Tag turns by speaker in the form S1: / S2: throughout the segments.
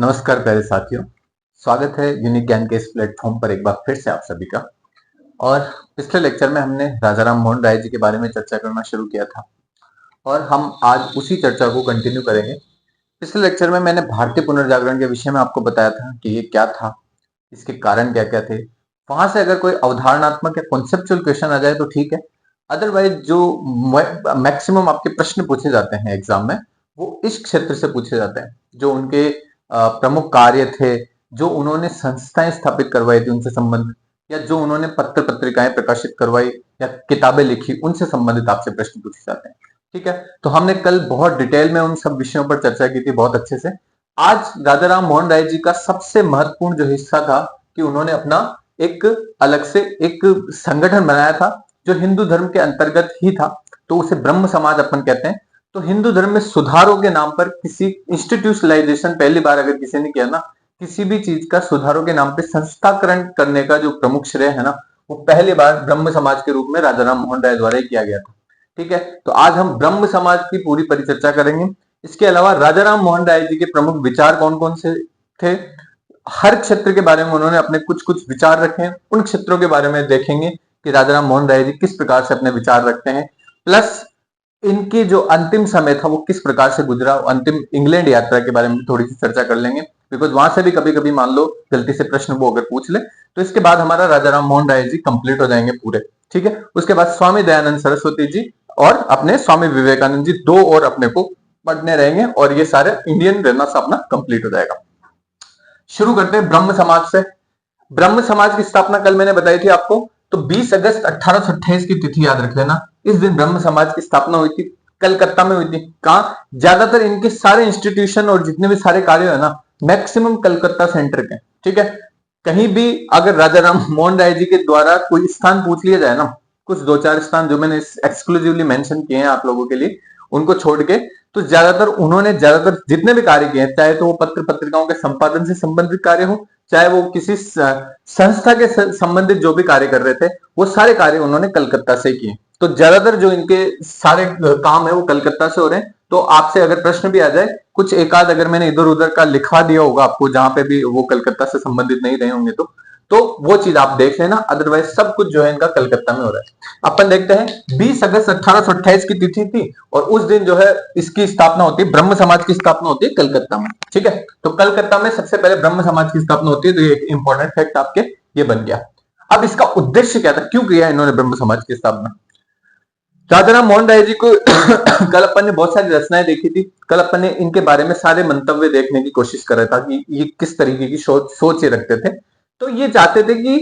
S1: नमस्कार प्यारे साथियों, स्वागत है यूनिक ज्ञान के इस प्लेटफॉर्म पर एक बार फिर से आप सभी का। और पिछले लेक्चर में हमने राजा राम मोहन राय जी के बारे में चर्चा करना शुरू किया था और हम आज उसी चर्चा को कंटिन्यू करेंगे। पिछले लेक्चर में मैंने भारतीय पुनर्जागरण के विषय में आपको बताया था कि ये क्या था, इसके कारण क्या क्या थे। वहां से अगर कोई अवधारणात्मक या कॉन्सेप्चुअल क्वेश्चन आ जाए तो ठीक है, अदरवाइज जो मैक्सिमम आपके प्रश्न पूछे जाते हैं एग्जाम में वो इस क्षेत्र से पूछे जाते हैं, जो उनके प्रमुख कार्य थे, जो उन्होंने संस्थाएं स्थापित करवाई थी उनसे संबंधित, या जो उन्होंने पत्र पत्रिकाएं प्रकाशित करवाई या किताबें लिखी उनसे संबंधित आपसे प्रश्न पूछे जाते हैं। ठीक है, तो हमने कल बहुत डिटेल में उन सब विषयों पर चर्चा की थी, बहुत अच्छे से। आज राजा राम मोहन राय जी का सबसे महत्वपूर्ण जो हिस्सा था कि उन्होंने अपना एक अलग से एक संगठन बनाया था जो हिंदू धर्म के अंतर्गत ही था, तो उसे ब्रह्म समाज अपन कहते हैं। तो हिंदू धर्म में सुधारों के नाम पर किसी इंस्टीट्यूशनलाइजेशन पहली बार अगर किसी ने किया ना, किसी भी चीज का सुधारों के नाम पे संस्थाकरण करने का जो प्रमुख श्रेय है ना, वो पहली बार ब्रह्म समाज के रूप में राजा राम मोहन राय द्वारा ही किया गया था। ठीक है, तो आज हम ब्रह्म समाज की पूरी परिचर्चा करेंगे। इसके अलावा राजा राम मोहन राय जी के प्रमुख विचार कौन कौन से थे, हर क्षेत्र के बारे में उन्होंने अपने कुछ कुछ विचार रखे हैं, उन क्षेत्रों के बारे में देखेंगे कि राजा राम मोहन राय जी किस प्रकार से अपने विचार रखते हैं, प्लस इनकी जो अंतिम समय था वो किस प्रकार से गुजरा, अंतिम इंग्लैंड यात्रा के बारे में थोड़ी सी चर्चा कर लेंगे, बिकॉज वहां से भी कभी कभी मान लो गलती से प्रश्न वो अगर पूछ ले तो इसके बाद हमारा राजा राम मोहन राय जी कंप्लीट हो जाएंगे पूरे। ठीक है, उसके बाद स्वामी दयानंद सरस्वती जी और अपने स्वामी विवेकानंद जी, दो और अपने को पढ़ने रहेंगे और ये सारे इंडियन रहना सा अपना कंप्लीट हो जाएगा। शुरू करते हैं ब्रह्म समाज से। ब्रह्म समाज की स्थापना कल मैंने बताई थी आपको, तो 20 अगस्त 1828 की तिथि याद रख लेना। इस दिन ब्रह्म समाज की स्थापना हुई थी, कलकत्ता में हुई थी। कहा, ज्यादातर इनके सारे इंस्टीट्यूशन और जितने भी सारे कार्य है ना, मैक्सिमम कलकत्ता सेंटर के। ठीक है, कहीं भी अगर राजा राम मोहन राय जी के द्वारा कोई स्थान पूछ लिया जाए ना, कुछ दो चार स्थान जो मैंने एक्सक्लूसिवली मेंशन किए हैं आप लोगों के लिए, उनको छोड़ के तो उन्होंने ज्यादातर जितने भी कार्य किए हैं, चाहे तो वो पत्र पत्रिकाओं के संपादन से संबंधित कार्य हो, चाहे वो किसी संस्था के संबंधित जो भी कार्य कर रहे थे, वो सारे कार्य उन्होंने कलकत्ता से किए। तो ज्यादातर जो इनके सारे काम है वो कलकत्ता से हो रहे हैं। तो आपसे अगर प्रश्न भी आ जाए, कुछ एक आध अगर मैंने इधर उधर का लिखवा दिया होगा आपको जहां पे भी वो कलकत्ता से संबंधित नहीं रहे होंगे, तो वो चीज आप देख लेना, अदरवाइज सब कुछ जो है इनका कलकत्ता में हो रहा है। अपन देखते हैं 20 अगस्त 1828 की तिथि थी और उस दिन जो है इसकी स्थापना होती है, ब्रह्म समाज की स्थापना होती है कलकत्ता में। ठीक है, तो कलकत्ता में सबसे पहले ब्रह्म समाज की स्थापना होती है, तो ये एक इंपॉर्टेंट फैक्ट आपके ये बन गया। अब इसका उद्देश्य क्या था, क्यों किया इन्होंने ब्रह्म समाज की स्थापना। राजा राम मोहन राय जी को कल अपन ने बहुत सारी रचनाएं देखी थी, कल अपन ने इनके बारे में सारे मंतव्य देखने की कोशिश कर रहा था कि ये किस तरीके की सोच ये रखते थे। तो ये चाहते थे कि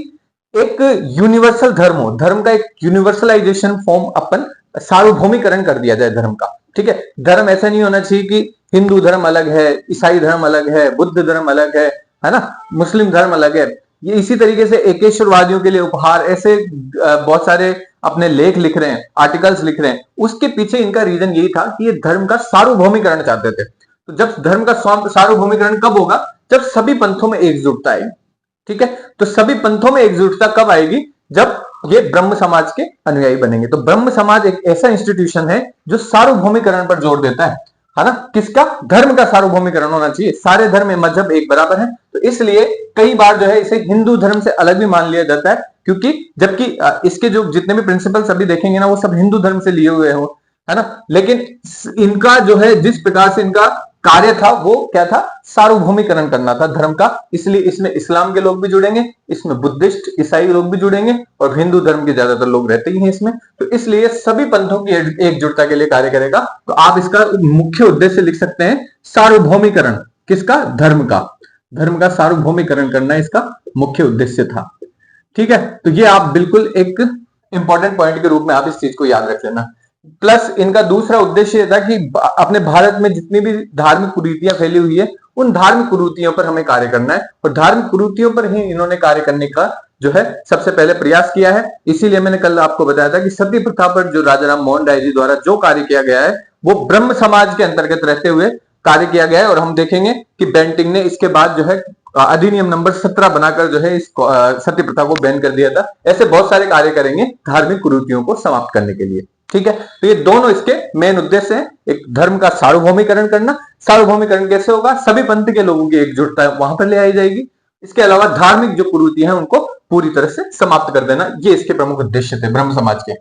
S1: एक यूनिवर्सल धर्म हो, धर्म का एक यूनिवर्सलाइजेशन फॉर्म अपन सार्वभौमिकरण कर दिया जाए धर्म का। ठीक है, धर्म ऐसा नहीं होना चाहिए कि हिंदू धर्म अलग है, ईसाई धर्म अलग है, बुद्ध धर्म अलग है ना, मुस्लिम धर्म अलग है। ये इसी तरीके से एकेश्वरवादियों के लिए उपहार, ऐसे बहुत सारे अपने लेख लिख रहे हैं, आर्टिकल्स लिख रहे हैं। उसके पीछे इनका रीजन यही था कि ये धर्म का सार्वभौमिकरण चाहते थे। तो जब धर्म का सार्वभौमिकरण कब होगा, जब सभी पंथों में एकजुटता आएगी। ठीक है, तो सभी पंथों में एकजुटता कब आएगी, जब ये ब्रह्म समाज के अनुयायी बनेंगे। तो ब्रह्म समाज एक ऐसा इंस्टीट्यूशन है जो सार्वभौमिकरण पर जोर देता है ना, किसका, धर्म का सार्वभौमिकरण होना चाहिए, सारे धर्म मजहब एक बराबर है। तो इसलिए कई बार जो है इसे हिंदू धर्म से अलग भी मान लिया जाता है, क्योंकि जबकि इसके जो जितने भी प्रिंसिपल्स अभी देखेंगे ना, वो सब हिंदू धर्म से लिए हुए हो, है ना, लेकिन इनका जो है जिस प्रकार से इनका कार्य था वो क्या था, सार्वभौमिकरण करना था धर्म का। इसलिए इसमें इस्लाम के लोग भी जुड़ेंगे, इसमें बुद्धिस्ट ईसाई लोग भी जुड़ेंगे और हिंदू धर्म के ज्यादातर लोग रहते ही हैं इसमें। तो इसलिए सभी पंथों की एकजुटता के लिए कार्य करेगा। तो आप इसका मुख्य उद्देश्य लिख सकते हैं सार्वभौमिकरण, किसका, धर्म का, धर्म का सार्वभौमिकरण करना इसका मुख्य उद्देश्य था। ठीक है, तो ये आप बिल्कुल एक इंपॉर्टेंट पॉइंट के रूप में आप इस चीज को याद रख लेना। प्लस इनका दूसरा उद्देश्य था कि अपने भारत में जितनी भी धार्मिक कुरीतियां फैली हुई है, उन धार्मिक कुरीतियों पर हमें कार्य करना है, और धार्मिक कुरीतियों पर ही इन्होंने कार्य करने का जो है सबसे पहले प्रयास किया है। इसीलिए मैंने कल आपको बताया था कि सती प्रथा पर जो राजा राम मोहन राय जी द्वारा जो कार्य किया गया है वो ब्रह्म समाज के अंतर्गत रहते हुए कार्य किया गया है। और हम देखेंगे कि बेंटिंग ने इसके बाद जो है अधिनियम नंबर 17 बनाकर जो है इस सती प्रथा को बैन कर दिया था। ऐसे बहुत सारे कार्य करेंगे धार्मिक कुरीतियों को समाप्त करने के लिए। ठीक है, तो ये दोनों इसके मेन उद्देश्य हैं। एक धर्म का सार्वभौमिकरण करना। सार्वभौमिकरण कैसे होगा? सभी पंथ के लोगों की एकजुटता वहां पर ले आई जाएगी। इसके अलावा धार्मिक जो कुरीतियां हैं उनको पूरी तरह से समाप्त कर देना, ये इसके प्रमुख उद्देश्य थे ब्रह्म समाज के।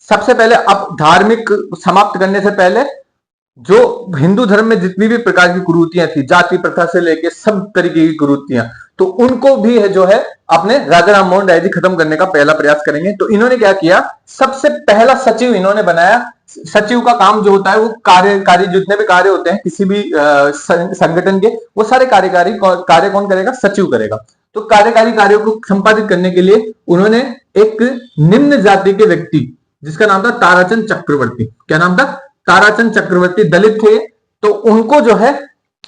S1: सबसे पहले, अब धार्मिक समाप्त करने से पहले जो हिंदू धर्म में जितनी भी प्रकार की कुरीतियां थी, जाति प्रथा से लेके सब तरीके की कुरीतियां, तो उनको भी है जो है अपने राजा राम मोहन राय जी खत्म करने का पहला प्रयास करेंगे। तो इन्होंने क्या किया, सबसे पहला सचिव इन्होंने बनाया। सचिव का काम जो होता है वो कार्यकारी जितने भी कार्य होते हैं किसी भी संगठन के, वो सारे कार्यकारी कार्य कौन करेगा? सचिव करेगा। तो कार्यकारी कार्यों को संपादित करने के लिए उन्होंने एक निम्न जाति के व्यक्ति जिसका नाम था ताराचंद चक्रवर्ती, क्या नाम था? ताराचंद चक्रवर्ती, दलित थे, तो उनको जो है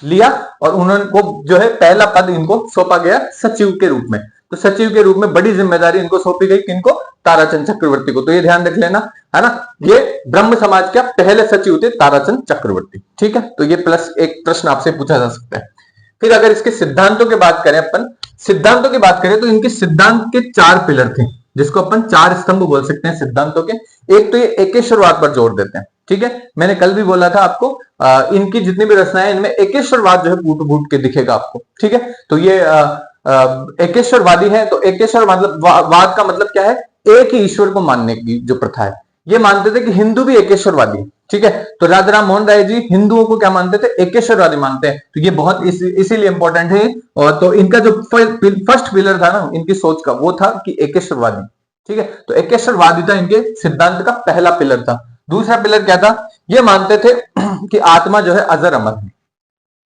S1: लिया और उनको जो है पहला पद इनको सौंपा गया सचिव के रूप में। तो सचिव के रूप में बड़ी जिम्मेदारी इनको सौंपी गई, किनको? ताराचंद चक्रवर्ती को। तो ये ध्यान रख लेना, है ना, ये ब्रह्म समाज के पहले सचिव थे ताराचंद चक्रवर्ती। ठीक है, तो ये प्लस एक प्रश्न आपसे पूछा जा सकता है। फिर अगर इसके सिद्धांतों की बात करें, अपन सिद्धांतों की बात करें तो इनके सिद्धांत के 4 पिलर थे, जिसको अपन 4 स्तंभ बोल सकते हैं सिद्धांतों के। एक तो ये एकेश्वरवाद पर जोर देते हैं। ठीक है, मैंने कल भी बोला था आपको, इनकी जितनी भी रचनाएं इनमें एकेश्वरवाद जो है फूट फूट के दिखेगा आपको। ठीक है, तो ये एकेश्वरवादी है। तो एकेश्वर मतलब वाद का मतलब क्या है? एक ही ईश्वर को मानने की जो प्रथा है। ये मानते थे कि हिंदू भी एकेश्वरवादी है। ठीक है, तो राजा राम मोहन राय जी हिंदुओं को क्या मानते थे? एकेश्वरवादी मानते हैं। तो ये बहुत इसीलिए इंपॉर्टेंट है। और तो इनका जो फर्स्ट पिलर था ना इनकी सोच का, वो था कि एकेश्वरवादी। ठीक है, तो एकेश्वरवादिता इनके सिद्धांत का पहला पिलर था। दूसरा पिलर क्या था? ये मानते थे कि आत्मा जो है अजर अमर है,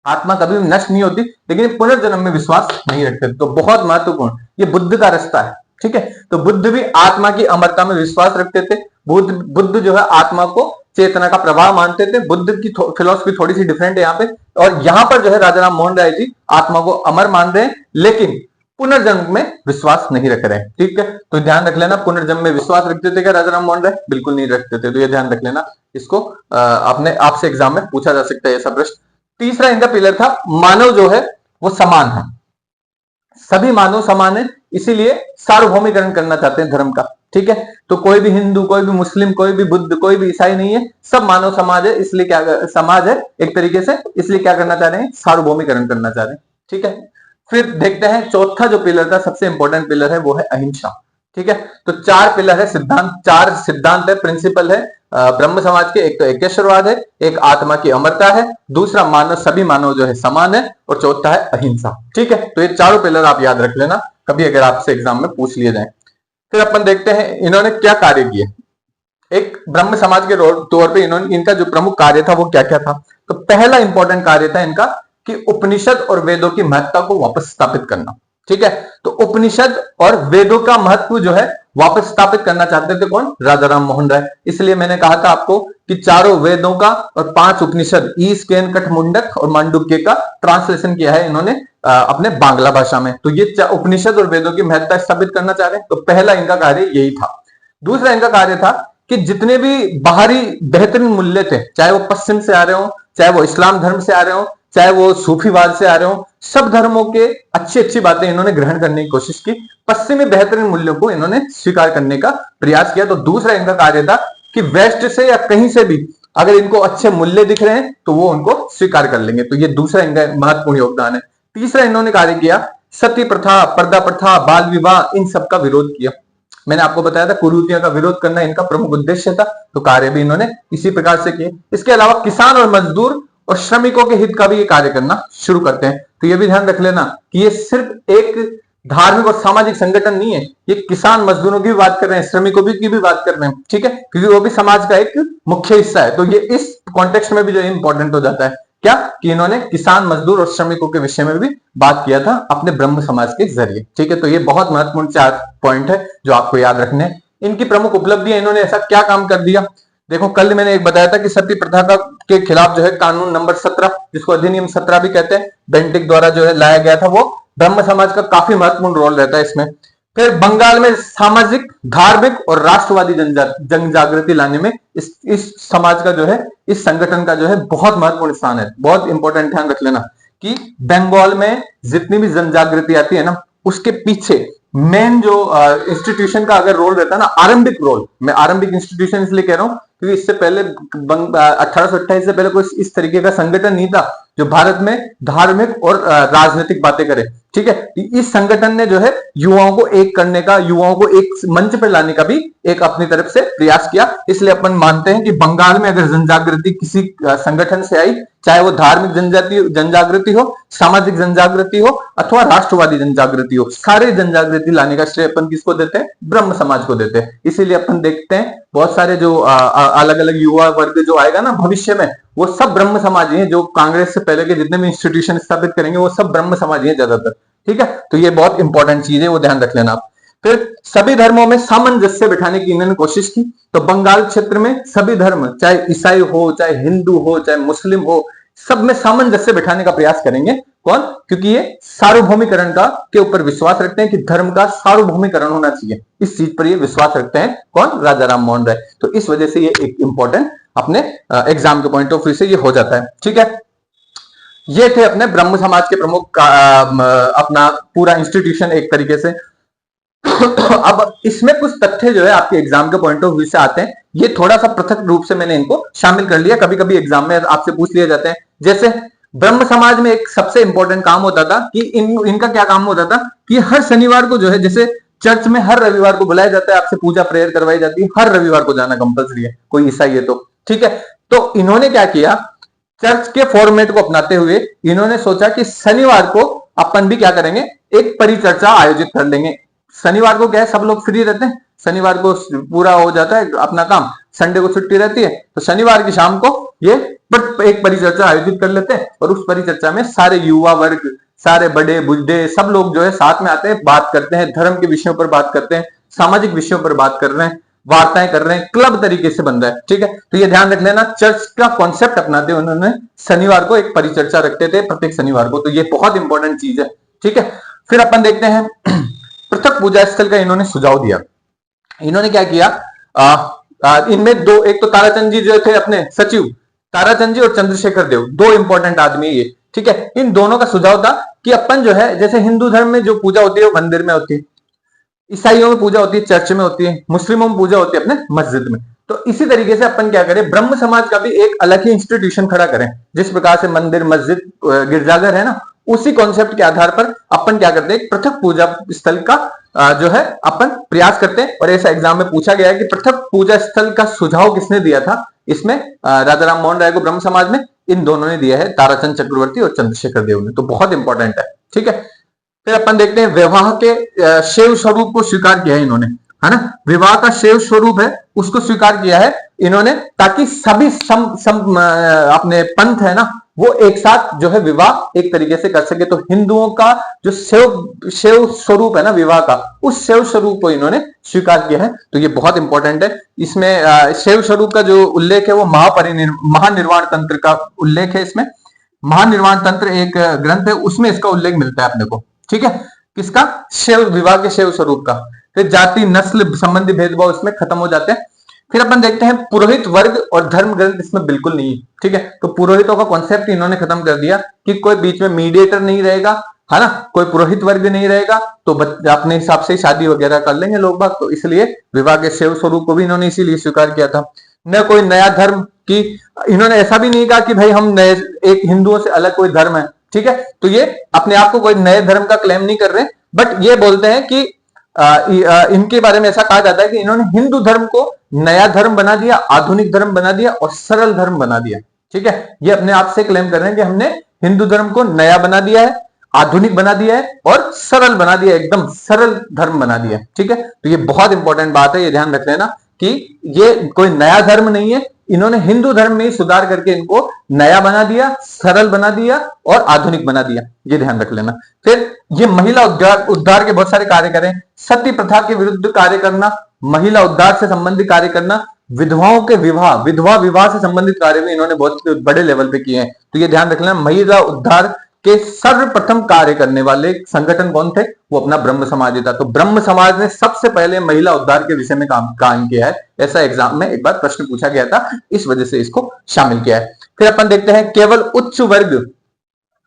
S1: आत्मा कभी भी नष्ट नहीं होती, लेकिन पुनर्जन्म में विश्वास नहीं रखते। तो बहुत महत्वपूर्ण, ये बुद्ध का रास्ता है। ठीक है, तो बुद्ध भी आत्मा की अमरता में विश्वास रखते थे। बुद्ध जो है आत्मा को चेतना का प्रवाह मानते थे। बुद्ध की फिलॉसफी थोड़ी सी डिफरेंट है यहाँ पे। और यहाँ पर जो है राजा राम मोहन राय जी आत्मा को अमर मान रहे हैं, लेकिन पुनर्जन्म में विश्वास नहीं रख रहे हैं। ठीक है, तो ध्यान रख लेना, पुनर्जन्म में विश्वास रखते थे क्या राजा राम मोहन राय? बिल्कुल नहीं रखते थे। तो ये ध्यान रख लेना, इसको अपने आपसे एग्जाम में पूछा जा सकता है ऐसा प्रश्न। तीसरा इनका पिलर था मानव जो है वो समान है, सभी मानव समान है, इसीलिए सार्वभौमिकरण करना चाहते हैं धर्म का। ठीक है, तो कोई भी हिंदू, कोई भी मुस्लिम, कोई भी बुद्ध, कोई भी ईसाई नहीं है, सब मानव समाज है। इसलिए क्या समाज है एक तरीके से, इसलिए क्या करना चाह रहे हैं? सार्वभौमिकरण करना चाह रहे हैं। ठीक है, फिर देखते हैं चौथा जो पिलर था, सबसे इंपॉर्टेंट पिलर है, वो है अहिंसा। ठीक है, तो 4 पिलर है सिद्धांत, 4 सिद्धांत है, प्रिंसिपल है ब्रह्म समाज के। एक तो एकेश्वरवाद है, एक आत्मा की अमरता है, दूसरा मानव सभी मानव जो है समान है, और चौथा है अहिंसा। ठीक है, तो ये चारों पिलर आप याद रख लेना, कभी अगर आपसे एग्जाम में पूछ लिए जाए। फिर अपन देखते हैं इन्होंने क्या कार्य किए। एक ब्रह्म समाज के तौर पे इन्होंने, इनका जो प्रमुख कार्य था वो क्या क्या था? तो पहला इंपॉर्टेंट कार्य था इनका कि उपनिषद और वेदों की महत्ता को वापस स्थापित करना। ठीक है, तो उपनिषद और वेदों का महत्व जो है वापस स्थापित करना चाहते थे कौन? राजा राम मोहन राय। इसलिए मैंने कहा था आपको कि 4 वेदों का और 5 उपनिषद ईसकेन कठमुंडक और मांडुक्य का ट्रांसलेशन किया है इन्होंने अपने बांग्ला भाषा में। तो ये उपनिषद और वेदों की महत्ता स्थापित करना चाह रहे हैं। तो पहला इनका कार्य यही था। दूसरा इनका कार्य था कि जितने भी बाहरी बेहतरीन मूल्य थे, चाहे वो पश्चिम से आ रहे हो, चाहे वो इस्लाम धर्म से आ रहे हो, चाहे वो सूफीवाद से आ रहे हो, सब धर्मों के अच्छी अच्छी बातें इन्होंने ग्रहण करने की कोशिश की। पश्चिमी बेहतरीन मूल्यों को इन्होंने स्वीकार करने का प्रयास किया। तो दूसरा इनका कार्य था कि वेस्ट से या कहीं से भी अगर इनको अच्छे मूल्य दिख रहे हैं तो वो उनको स्वीकार कर लेंगे। तो ये दूसरा इनका महत्वपूर्ण योगदान है। तीसरा इन्होंने कार्य किया, सती प्रथा, पर्दा प्रथा, बाल विवाह, इन सब का विरोध किया। मैंने आपको बताया था कुरीतियों का विरोध करना इनका प्रमुख उद्देश्य था, तो कार्य भी इन्होंने इसी प्रकार से किए। इसके अलावा किसान और मजदूर और श्रमिकों के हित का भी ये कार्य करना शुरू करते हैं। तो ये भी ध्यान रख लेना कि ये सिर्फ एक धार्मिक और सामाजिक संगठन नहीं है, ये किसान मजदूरों की भी बात कर रहे हैं, श्रमिकों की भी बात कर रहे हैं। ठीक है, क्योंकि वो भी समाज का एक मुख्य हिस्सा है। तो ये इस कॉन्टेक्स्ट में भी जो इंपॉर्टेंट हो जाता है क्या, कि इन्होंने किसान मजदूर और श्रमिकों के विषय में भी बात किया था अपने ब्रह्म समाज के जरिए। ठीक है, तो ये बहुत महत्वपूर्ण 4 पॉइंट है जो आपको याद रखने हैं। इनकी प्रमुख उपलब्धियां, इन्होंने ऐसा क्या काम कर दिया। देखो, कल मैंने एक बताया था कि सती प्रथा के खिलाफ जो है कानून नंबर 17, जिसको अधिनियम 17 भी कहते हैं, बेंटिक द्वारा जो है लाया गया था, वो ब्रह्म समाज का काफी महत्वपूर्ण रोल रहता है इसमें। फिर बंगाल में सामाजिक, धार्मिक और राष्ट्रवादी जन जागृति लाने में इस समाज का जो है, इस संगठन का जो है बहुत महत्वपूर्ण स्थान है। बहुत इंपॉर्टेंट ध्यान रख लेना कि बंगाल में जितनी भी जन जागृति आती है ना, उसके पीछे मेन जो इंस्टीट्यूशन का अगर रोल रहता है ना, आरंभिक रोल, मैं आरंभिक इंस्टीट्यूशन इसलिए कह रहा हूं क्योंकि इससे पहले 1828 से पहले कोई इस तरीके का संगठन नहीं था जो भारत में धार्मिक और राजनीतिक बातें करे। ठीक है, इस संगठन ने जो है युवाओं को एक करने का, युवाओं को एक मंच पर लाने का भी एक अपनी तरफ से प्रयास किया। इसलिए अपन मानते हैं कि बंगाल में अगर जनजागृति किसी संगठन से आई, चाहे वो धार्मिक जनजागृति हो, सामाजिक जनजागृति हो अथवा राष्ट्रवादी जनजागृति हो, सारे जनजागृति लाने का श्रेय अपन किसको देते हैं? ब्रह्म समाज को देते हैं। इसीलिए अपन देखते हैं बहुत सारे जो अलग अलग युवा वर्ग जो आएगा ना भविष्य में, वो सब ब्रह्म समाजी हैं। जो कांग्रेस से पहले के जितने भी इंस्टीट्यूशन स्थापित करेंगे वो सब ब्रह्म समाजी हैं ज्यादातर। ठीक है, तो ये बहुत इंपॉर्टेंट चीज है, वो ध्यान रख लेना आप। फिर सभी धर्मों में सामंजस्य बिठाने की इन्होंने कोशिश की। तो बंगाल क्षेत्र में सभी धर्म, चाहे ईसाई हो, चाहे हिंदू हो, चाहे मुस्लिम हो, सब में सामंजस्य बिठाने का प्रयास करेंगे। कौन? क्योंकि ये सार्वभौमिकरण का के ऊपर विश्वास रखते हैं कि धर्म का सार्वभौमिकरण होना चाहिए। इस चीज पर ये विश्वास रखते हैं कौन? राजा राम मोहन राय। तो इस वजह से ये एक इंपॉर्टेंट अपने एग्जाम के पॉइंट ऑफ व्यू से ये हो जाता है। ठीक है, ये थे अपने ब्रह्म समाज के प्रमुख अपना पूरा इंस्टीट्यूशन एक तरीके से। अब इसमें कुछ तथ्य जो है आपके एग्जाम के पॉइंट ऑफ व्यू से आते हैं, ये थोड़ा सा पृथक रूप से मैंने इनको शामिल कर लिया। कभी कभी एग्जाम में आपसे पूछ लिए जाते हैं। जैसे ब्रह्म समाज में एक सबसे इंपॉर्टेंट काम होता था कि इनका क्या काम होता था कि हर शनिवार को जो है, जैसे चर्च में हर रविवार को बुलाया जाता है, आपसे पूजा प्रेयर करवाई जाती है, हर रविवार को जाना कंपलसरी है, कोई ईसाई है तो। ठीक है, तो इन्होंने क्या किया, चर्च के फॉर्मेट को अपनाते हुए इन्होंने सोचा कि शनिवार को अपन भी क्या करेंगे, एक परिचर्चा आयोजित कर लेंगे। शनिवार को क्या है, सब लोग फ्री रहते हैं, शनिवार को पूरा हो जाता है अपना काम, संडे को छुट्टी रहती है, तो शनिवार की शाम को ये एक परिचर्चा आयोजित कर लेते हैं। और उस परिचर्चा में सारे युवा वर्ग, सारे बड़े बुढ़े सब लोग जो है साथ में आते हैं, बात करते हैं, धर्म के विषयों पर बात करते हैं, सामाजिक विषयों पर बात कर रहे हैं, वार्ताएं कर रहे हैं, क्लब तरीके से बन रहा है। ठीक है, तो ये ध्यान रख लेना, चर्च का कॉन्सेप्ट अपनाते हुए उन्होंने शनिवार को एक परिचर्चा रखते थे प्रत्येक शनिवार को। तो ये बहुत इंपॉर्टेंट चीज है। ठीक है, फिर अपन देखते हैं पृथक पूजा स्थल का इन्होंने सुझाव दिया। इन्होंने क्या किया, इनमें दो, एक तो ताराचंद जी जो थे अपने सचिव, ताराचंद जी और चंद्रशेखर देव, दो इंपॉर्टेंट आदमी ये। ठीक है, इन दोनों का सुझाव था कि अपन जो है, जैसे हिंदू धर्म में जो पूजा होती है वो मंदिर में होती है, ईसाइयों में पूजा होती है चर्च में होती है, मुस्लिमों में पूजा होती है अपने मस्जिद में। तो इसी तरीके से अपन क्या करें, ब्रह्म समाज का भी एक अलग ही इंस्टीट्यूशन खड़ा करें। जिस प्रकार से मंदिर, मस्जिद, गिरजाघर है ना, उसी कॉन्सेप्ट के आधार पर अपन क्या करते हैं, एक पृथक पूजा स्थल का जो है अपन प्रयास करते हैं। और ऐसा एग्जाम में पूछा गया है कि पृथक पूजा स्थल का सुझाव किसने दिया था। इसमें राजा राम मोहन राय को ब्रह्म समाज में इन दोनों ने दिया है, ताराचंद चक्रवर्ती और चंद्रशेखर देव ने। तो बहुत इंपॉर्टेंट है। ठीक है, फिर अपन देखते हैं विवाह के शैव स्वरूप को स्वीकार किया है इन्होंने, है ना, विवाह का शैव स्वरूप है उसको स्वीकार किया है इन्होंने, ताकि सभी अपने पंथ है ना वो एक साथ जो है विवाह एक तरीके से कर सके। तो हिंदुओं का जो शैव स्वरूप है ना विवाह का, उस शैव स्वरूप को इन्होंने स्वीकार किया है। तो ये बहुत इंपॉर्टेंट है। इसमें शैव स्वरूप का जो उल्लेख है वो महानिर्वाण तंत्र का उल्लेख है। इसमें महानिर्वाण तंत्र एक ग्रंथ है, उसमें इसका उल्लेख मिलता है अपने को। ठीक है, किसका? शैव, विवाह के शैव स्वरूप का। फिर जाति नस्ल संबंधी भेदभाव इसमें खत्म हो जाते हैं। फिर अपन देखते हैं पुरोहित वर्ग और धर्म ग्रंथ इसमें बिल्कुल नहीं है। ठीक है, तो पुरोहितों का कॉन्सेप्ट इन्होंने खत्म कर दिया कि कोई बीच में मीडिएटर नहीं रहेगा, है ना, कोई पुरोहित वर्ग नहीं रहेगा, तो अपने हिसाब से शादी वगैरह कर लेंगे लोग बाग। तो इसलिए विवाह के शैव स्वरूप को भी इन्होंने इसीलिए स्वीकार किया था। न कोई नया धर्म की, इन्होंने ऐसा भी नहीं कहा कि भाई हम नए, एक हिंदुओं से अलग कोई धर्म है। ठीक है, तो ये अपने आप को कोई नए धर्म का क्लेम नहीं कर रहे, बट ये बोलते हैं कि इनके बारे में ऐसा कहा जाता है कि इन्होंने हिंदू धर्म को नया धर्म बना दिया, आधुनिक धर्म बना दिया और सरल धर्म बना दिया। ठीक है, ये अपने आप से क्लेम कर रहे हैं कि हमने हिंदू धर्म को नया बना दिया है, आधुनिक बना दिया है और सरल बना दिया, एकदम सरल धर्म बना दिया। ठीक है, तो ये बहुत इंपॉर्टेंट बात है, ये ध्यान रख लेना कि ये कोई नया धर्म नहीं है, इन्होंने हिंदू धर्म में ही सुधार करके इनको नया बना दिया, सरल बना दिया और आधुनिक बना दिया, ये ध्यान रख लेना। फिर ये महिला उद्धार के बहुत सारे कार्य करें, सती प्रथा के विरुद्ध कार्य करना, महिला उद्धार से संबंधित कार्य करना, विधवाओं के विधवा विवाह से संबंधित कार्य भी इन्होंने बहुत बड़े लेवल पे किए हैं। तो ये ध्यान रख लेना, महिला उद्धार के सर्वप्रथम कार्य करने वाले संगठन कौन थे? वो अपना ब्रह्म समाज था। तो ब्रह्म समाज ने सबसे पहले महिला उद्धार के विषय में काम किया है। ऐसा एग्जाम में एक बार प्रश्न पूछा गया था, इस वजह से इसको शामिल किया है। फिर अपन देखते हैं केवल उच्च वर्ग।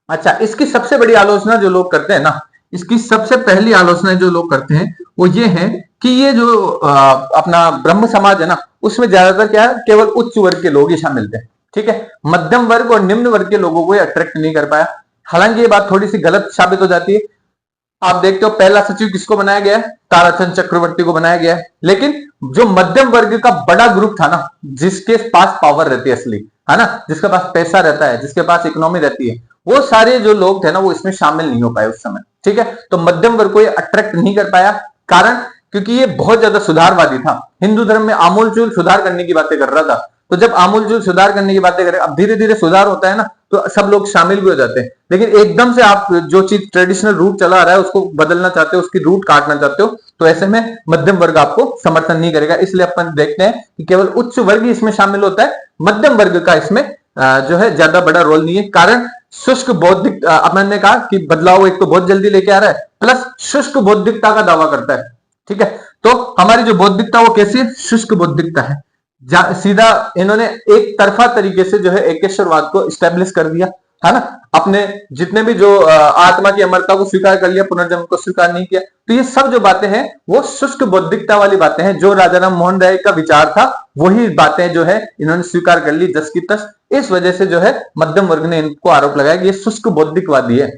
S1: अच्छा, इसकी सबसे बड़ी आलोचना जो लोग करते हैं ना इसकी सबसे पहली आलोचना जो लोग करते हैं वो ये है कि ये जो अपना ब्रह्म समाज है ना, उसमें ज्यादातर क्या है, केवल उच्च वर्ग के लोग ही शामिल थे। ठीक है, मध्यम वर्ग और निम्न वर्ग के लोगों को ये अट्रैक्ट नहीं कर पाया। हालांकि ये बात थोड़ी सी गलत साबित हो जाती है। आप देखते हो पहला सचिव किसको बनाया गया है, ताराचंद चक्रवर्ती को बनाया गया है। लेकिन जो मध्यम वर्ग का बड़ा ग्रुप था ना, जिसके पास पावर रहती है असली, है ना, जिसके पास पैसा रहता है, जिसके पास इकोनॉमी रहती है, वो सारे जो लोग थे ना वो इसमें शामिल नहीं हो पाए उस समय। ठीक है, तो मध्यम वर्ग को ये अट्रैक्ट नहीं कर पाया। कारण क्योंकि ये बहुत ज्यादा सुधारवादी था, हिंदू धर्म में आमूलचूल सुधार करने की बातें कर रहा था। तो जब आमूलचूल सुधार करने की बातें करें, अब धीरे धीरे सुधार होता है ना, तो सब लोग शामिल भी हो जाते हैं। लेकिन एकदम से आप जो चीज ट्रेडिशनल रूट चला आ रहा है उसको बदलना चाहते हो, उसकी रूट काटना चाहते हो, तो ऐसे में मध्यम वर्ग आपको समर्थन नहीं करेगा। इसलिए अपन देखते हैं कि केवल उच्च वर्ग ही इसमें शामिल होता है, मध्यम वर्ग का इसमें जो है ज्यादा बड़ा रोल नहीं है। कारण शुष्क बौद्धिक, अपन ने कहा कि बदलाव एक तो बहुत जल्दी लेके आ रहा है, प्लस शुष्क बौद्धिकता का दावा करता है। ठीक है, तो हमारी जो बौद्धिकता वो कैसी है, शुष्क बौद्धिकता है। सीधा इन्होंने एक तरफा तरीके से जो है एकेश्वरवाद को स्टैब्लिश कर दिया, है ना, अपने जितने भी जो आत्मा की अमरता को स्वीकार कर लिया, पुनर्जन्म को स्वीकार नहीं किया। तो ये सब जो बातें हैं वो शुष्क बौद्धिकता वाली बातें हैं। जो राजा राम मोहन राय का विचार था वही बातें जो है इन्होंने स्वीकार कर ली जस की तस। इस वजह से जो है मध्यम वर्ग ने इनको आरोप लगाया कि ये शुष्क बौद्धिकवादी है।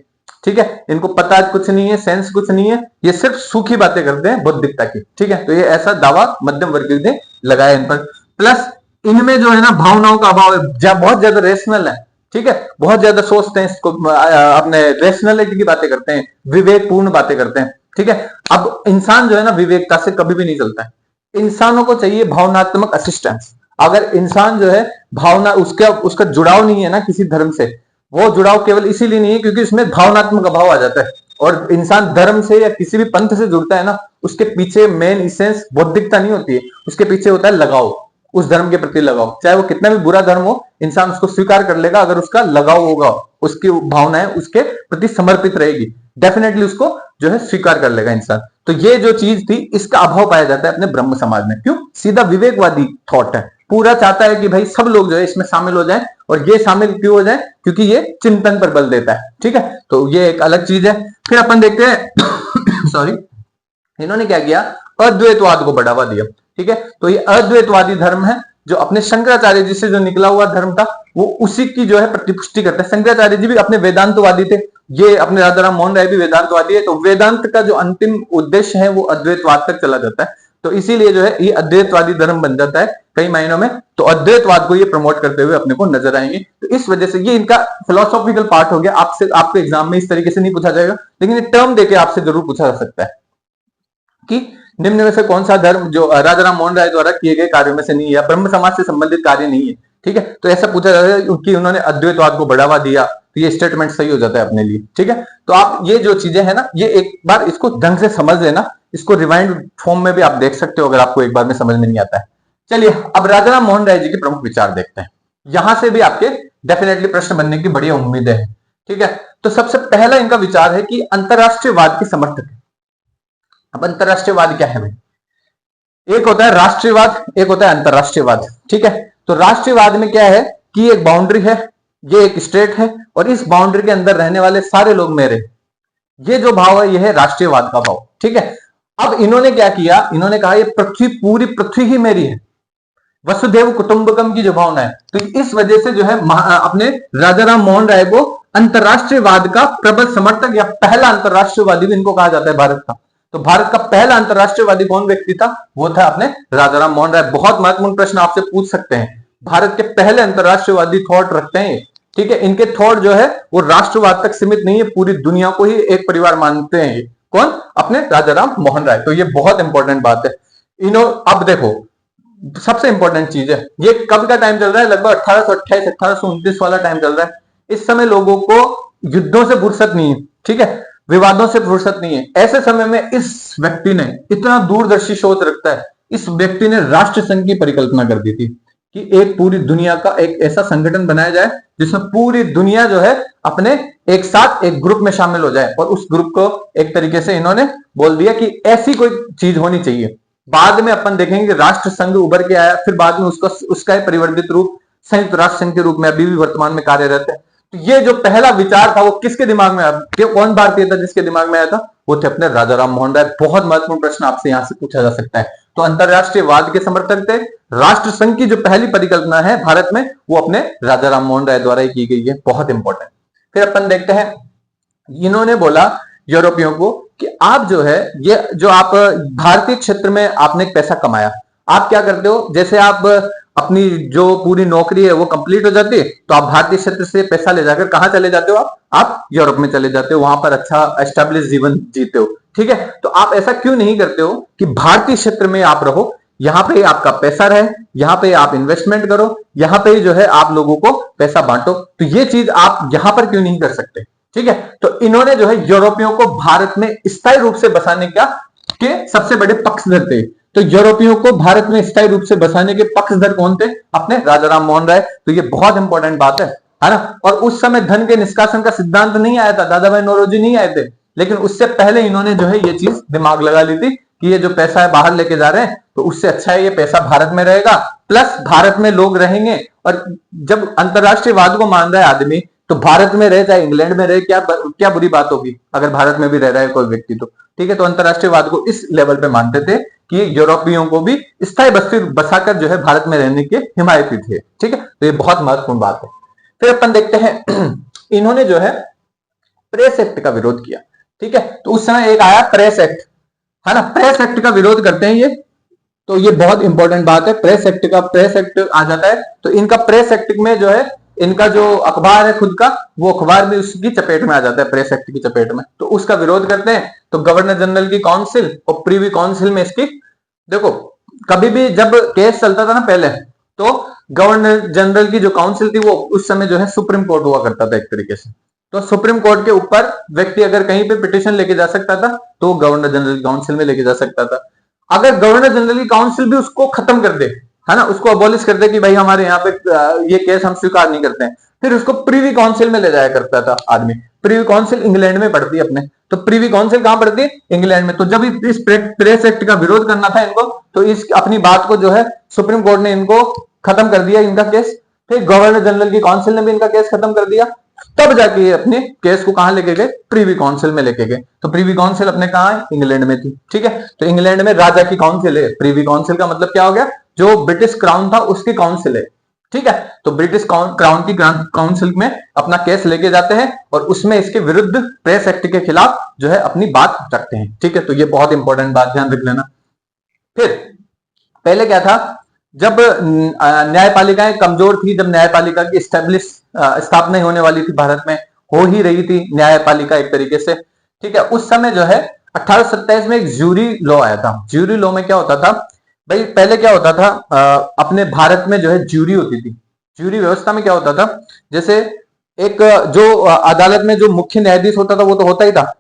S1: ठीक है, इनको पता कुछ नहीं है, सेंस कुछ नहीं है, ये सिर्फ सूखी बातें करते हैं बौद्धिकता की। ठीक है, तो ये ऐसा दावा मध्यम वर्ग ने लगाया इन पर। प्लस इनमें जो है ना भावनाओं का अभाव है, बहुत ज्यादा रेशनल है। ठीक है, बहुत ज्यादा सोचते हैं, इसको अपने रेशनलिटी की बातें करते हैं, विवेकपूर्ण बातें करते हैं। ठीक है, अब इंसान जो है ना विवेकता से कभी भी नहीं चलता है, इंसानों को चाहिए भावनात्मक असिस्टेंस। अगर इंसान जो है भावना उसका जुड़ाव नहीं है ना किसी धर्म से, वो जुड़ाव केवल इसीलिए नहीं है क्योंकि उसमें भावनात्मक अभाव आ जाता है। और इंसान धर्म से या किसी भी पंथ से जुड़ता है ना, उसके पीछे मेन इसेंस बौद्धिकता नहीं होती है, उसके पीछे होता है लगाव, उस धर्म के प्रति लगाव। चाहे वो कितना भी बुरा धर्म हो, इंसान उसको स्वीकार कर लेगा अगर उसका लगाव होगा, उसकी भावनाएं उसके प्रति समर्पित रहेगी, डेफिनेटली उसको जो है स्वीकार कर लेगा इंसान। तो ये जो चीज थी इसका अभाव पाया जाता है अपने ब्रह्म समाज में। क्यों? सीधा विवेकवादी थॉट है, पूरा चाहता है कि भाई सब लोग जो है इसमें शामिल हो जाएं। और ये शामिल क्यों हो जाए? क्योंकि ये चिंतन पर बल देता है। ठीक है, तो ये एक अलग चीज है। फिर अपन देखते हैं सॉरी, इन्होंने क्या किया, अद्वैतवाद को बढ़ावा दिया। ठीक है, तो ये अद्वैतवादी धर्म है जो अपने शंकराचार्य जी से जो निकला हुआ धर्म था वो उसी की जो है प्रतिपुष्टि करता है। शंकराचार्य जी भी अपने वेदांतवादी थे, ये अपने राजा राम मोहन राय भी वेदांतवादी है। तो वेदांत का जो अंतिम उद्देश्य है वो अद्वैतवाद तक चला जाता है। तो इसीलिए जो है ये अद्वैतवादी धर्म बन जाता है कई मायनों में। तो अद्वैतवाद को ये प्रमोट करते हुए अपने को नजर आएंगे। तो इस वजह से ये इनका फिलोसॉफिकल पार्ट हो गया। आपसे आपके एग्जाम में इस तरीके से नहीं पूछा जाएगा, लेकिन ये टर्म देके आपसे जरूर पूछा जा सकता है कि निम्न में से कौन सा धर्म जो राजा राम मोहन राय द्वारा किए गए कार्यों में से नहीं है, ब्रह्म समाज से संबंधित कार्य नहीं है। ठीक है, तो ऐसा पूछा जाता है कि उन्होंने अद्वैतवाद को बढ़ावा दिया, तो ये स्टेटमेंट सही हो जाता है अपने लिए। ठीक है, तो आप ये जो चीजें है ना, ये एक बार इसको ढंग से समझ लेना, इसको रिवाइंड फॉर्म में भी आप देख सकते हो अगर आपको एक बार में समझ में नहीं आता है। चलिए अब राजा राम मोहन राय जी के प्रमुख विचार देखते हैं। यहां से भी आपके डेफिनेटली प्रश्न बनने की बड़ी उम्मीद है। ठीक है, तो सबसे पहला इनका विचार है कि अंतरराष्ट्रीयवाद की समर्थक है। अब अंतरराष्ट्रीयवाद क्या है भाई? एक होता है राष्ट्रीयवाद, एक होता है अंतरराष्ट्रीयवाद। ठीक है, तो राष्ट्रीयवाद में क्या है कि एक बाउंड्री है, ये एक स्टेट है और इस बाउंड्री के अंदर रहने वाले सारे लोग मेरे, ये जो भाव है ये है राष्ट्रीयवाद का भाव। ठीक है, अब इन्होंने क्या किया, इन्होंने कहा ये पृथ्वी, पूरी पृथ्वी ही मेरी है, वसुधैव कुटुंबकम की जो भावना है। तो इस वजह से जो है अपने राजा राम मोहन राय को अंतरराष्ट्रीयवाद का प्रबल समर्थक या पहला अंतरराष्ट्रीयवादी भी इनको कहा जाता है भारत का। तो भारत का पहला अंतरराष्ट्रीयवादी कौन व्यक्ति था? वो था अपने राजा राम मोहन राय। बहुत महत्वपूर्ण प्रश्न आपसे पूछ सकते हैं, भारत के पहले अंतरराष्ट्रीयवादी थॉट रखते हैं। ठीक है, इनके थॉट जो है वो राष्ट्रवाद तक सीमित नहीं है, पूरी दुनिया को ही एक परिवार मानते हैं। कौन? अपने राजा राम मोहन राय। तो ये बहुत इंपॉर्टेंट बात है। अब देखो सबसे इंपॉर्टेंट चीज है, ये कब का टाइम चल रहा है? लगभग 1828 1829 वाला टाइम चल रहा है। इस समय लोगों को युद्धों से फुर्सत नहीं है। ठीक है, विवादों से फुर्सत नहीं है। ऐसे समय में इस व्यक्ति ने इतना दूरदर्शी सोच रखता है, इस व्यक्ति ने राष्ट्र संघ की परिकल्पना कर दी थी कि एक पूरी दुनिया का एक ऐसा संगठन बनाया जाए जिसमें पूरी दुनिया जो है अपने एक साथ एक ग्रुप में शामिल हो जाए। और उस ग्रुप को एक तरीके से इन्होंने बोल दिया कि ऐसी कोई चीज होनी चाहिए। बाद में अपन देखेंगे कि राष्ट्र संघ उभर के आया, फिर बाद में उसका परिवर्तित रूप संयुक्त राष्ट्र संघ के रूप में अभी भी वर्तमान में कार्यरत है। तो ये जो पहला विचार था वो किसके दिमाग में आया, कौन भारतीय था जिसके दिमाग में आया था, वो थे अपने राजा राम मोहन राय। बहुत महत्वपूर्ण प्रश्न आपसे यहां से पूछा जा सकता है। तो अंतरराष्ट्रीयवाद के समर्थक थे। राष्ट्र संघ की जो पहली परिकल्पना है भारत में, वो अपने राजा राम मोहन राय द्वारा ही की गई है। बहुत इंपॉर्टेंट। फिर अपन देखते हैं, इन्होंने बोला यूरोपियों को कि आप जो है, ये जो आप भारतीय क्षेत्र में आपने एक पैसा कमाया, आप क्या करते हो, जैसे आप अपनी जो पूरी नौकरी है वो कंप्लीट हो जाती है, तो आप भारतीय क्षेत्र से पैसा ले जाकर कहां चले जाते हो, आप यूरोप में चले जाते हो, वहां पर अच्छा एस्टेब्लिश जीवन जीते हो। ठीक है, तो आप ऐसा क्यों नहीं करते हो कि भारतीय क्षेत्र में आप रहो, यहां पे आपका पैसा रहे, यहां पे आप इन्वेस्टमेंट करो, यहां पे जो है आप लोगों को पैसा बांटो। तो ये चीज आप यहां पर क्यों नहीं कर सकते। ठीक है, तो इन्होंने जो है यूरोपियों को भारत में स्थायी रूप से बसाने के सबसे बड़े पक्षधर थे। तो यूरोपियों को भारत में स्थायी रूप से बसाने के पक्षधर कौन थे, अपने राजा राम मोहन राय। तो ये बहुत इंपॉर्टेंट बात है ना। और उस समय धन के निष्कासन का सिद्धांत नहीं आया था, दादा भाई नौरोजी नहीं आए थे, लेकिन उससे पहले इन्होंने जो है ये चीज दिमाग लगा ली थी कि ये जो पैसा है बाहर लेके जा रहे हैं, तो उससे अच्छा है ये पैसा भारत में रहेगा, प्लस भारत में लोग रहेंगे। और जब अंतरराष्ट्रीयवाद को मान रहा है आदमी, तो भारत में रहे चाहे इंग्लैंड में रहे, क्या बुरी बात होगी अगर भारत में भी रह रहा है कोई व्यक्ति तो। ठीक है, तो अंतरराष्ट्रीयवाद को इस लेवल पे मानते थे कि यूरोपियों को भी स्थायी बस्ती बसाकर जो है भारत में रहने के हिमायती थे। ठीक है, तो ये बहुत महत्वपूर्ण बात है। फिर अपन देखते हैं, इन्होंने जो है प्रेस एक्ट का विरोध किया। ठीक है, तो उस समय एक आया प्रेस एक्ट, है ना, प्रेस एक्ट का विरोध करते हैं ये। तो ये बहुत इंपॉर्टेंट बात है, प्रेस एक्ट आ जाता है। तो इनका प्रेस एक्ट में जो है, इनका जो अखबार है खुद का, वो अखबार भी उसकी चपेट में आ जाता है, प्रेस एक्ट की चपेट में। तो उसका विरोध करते हैं। तो गवर्नर जनरल की काउंसिल और प्रीवी काउंसिल में इसकी, देखो कभी भी जब केस चलता था ना पहले, तो गवर्नर जनरल की जो काउंसिल थी वो उस समय जो है सुप्रीम कोर्ट हुआ करता था एक तरीके से। तो सुप्रीम कोर्ट के ऊपर व्यक्ति अगर कहीं पे पिटीशन लेके जा सकता था, तो गवर्नर जनरल की काउंसिल में लेके जा सकता था। अगर गवर्नर जनरल की काउंसिल भी उसको खत्म कर दे, है ना, उसको अबॉलिश कर दे कि भाई हमारे यहाँ पे ये केस हम स्वीकार नहीं करते हैं, फिर उसको प्रीवी काउंसिल में ले जाया करता था आदमी। प्रीवी काउंसिल इंग्लैंड में पड़ती है अपने, तो प्रीवी काउंसिल कहां पड़ती है, इंग्लैंड में। तो जब इस प्रेस एक्ट का विरोध करना था इनको, तो इस अपनी बात को जो है सुप्रीम कोर्ट ने इनको खत्म कर दिया इनका केस। फिर गवर्नर जनरल की काउंसिल ने भी इनका केस खत्म कर दिया। तब जाके अपने केस को कहां लेके गए, प्रीवी काउंसिल में लेके गए। तो प्रीवी काउंसिल अपने कहां है, इंग्लैंड में थी। ठीक है, तो इंग्लैंड में राजा की काउंसिल है। प्रीवी काउंसिल का मतलब क्या हो गया, जो ब्रिटिश क्राउन था उसकी काउंसिल है। ठीक है, तो ब्रिटिश क्राउन की काउंसिल में अपना केस लेके जाते हैं और उसमें इसके विरुद्ध प्रेस एक्ट के खिलाफ जो है अपनी बात रखते हैं। ठीक है, तो ये बहुत इंपॉर्टेंट बात ध्यान रख लेना। फिर पहले क्या था, जब न्यायपालिकाएं कमजोर थी, जब न्यायपालिका की स्थापना होने वाली थी भारत में, हो ही रही थी न्यायपालिका एक तरीके से। ठीक है, उस समय जो है 1827 में एक ज्यूरी लॉ आया था। ज्यूरी लॉ में क्या होता था भाई, पहले क्या होता था, अपने भारत में जो है ज्यूरी होती थी। ज्यूरी व्यवस्था में क्या होता था, जैसे एक जो अदालत में जो मुख्य न्यायाधीश होता था वो तो होता ही था,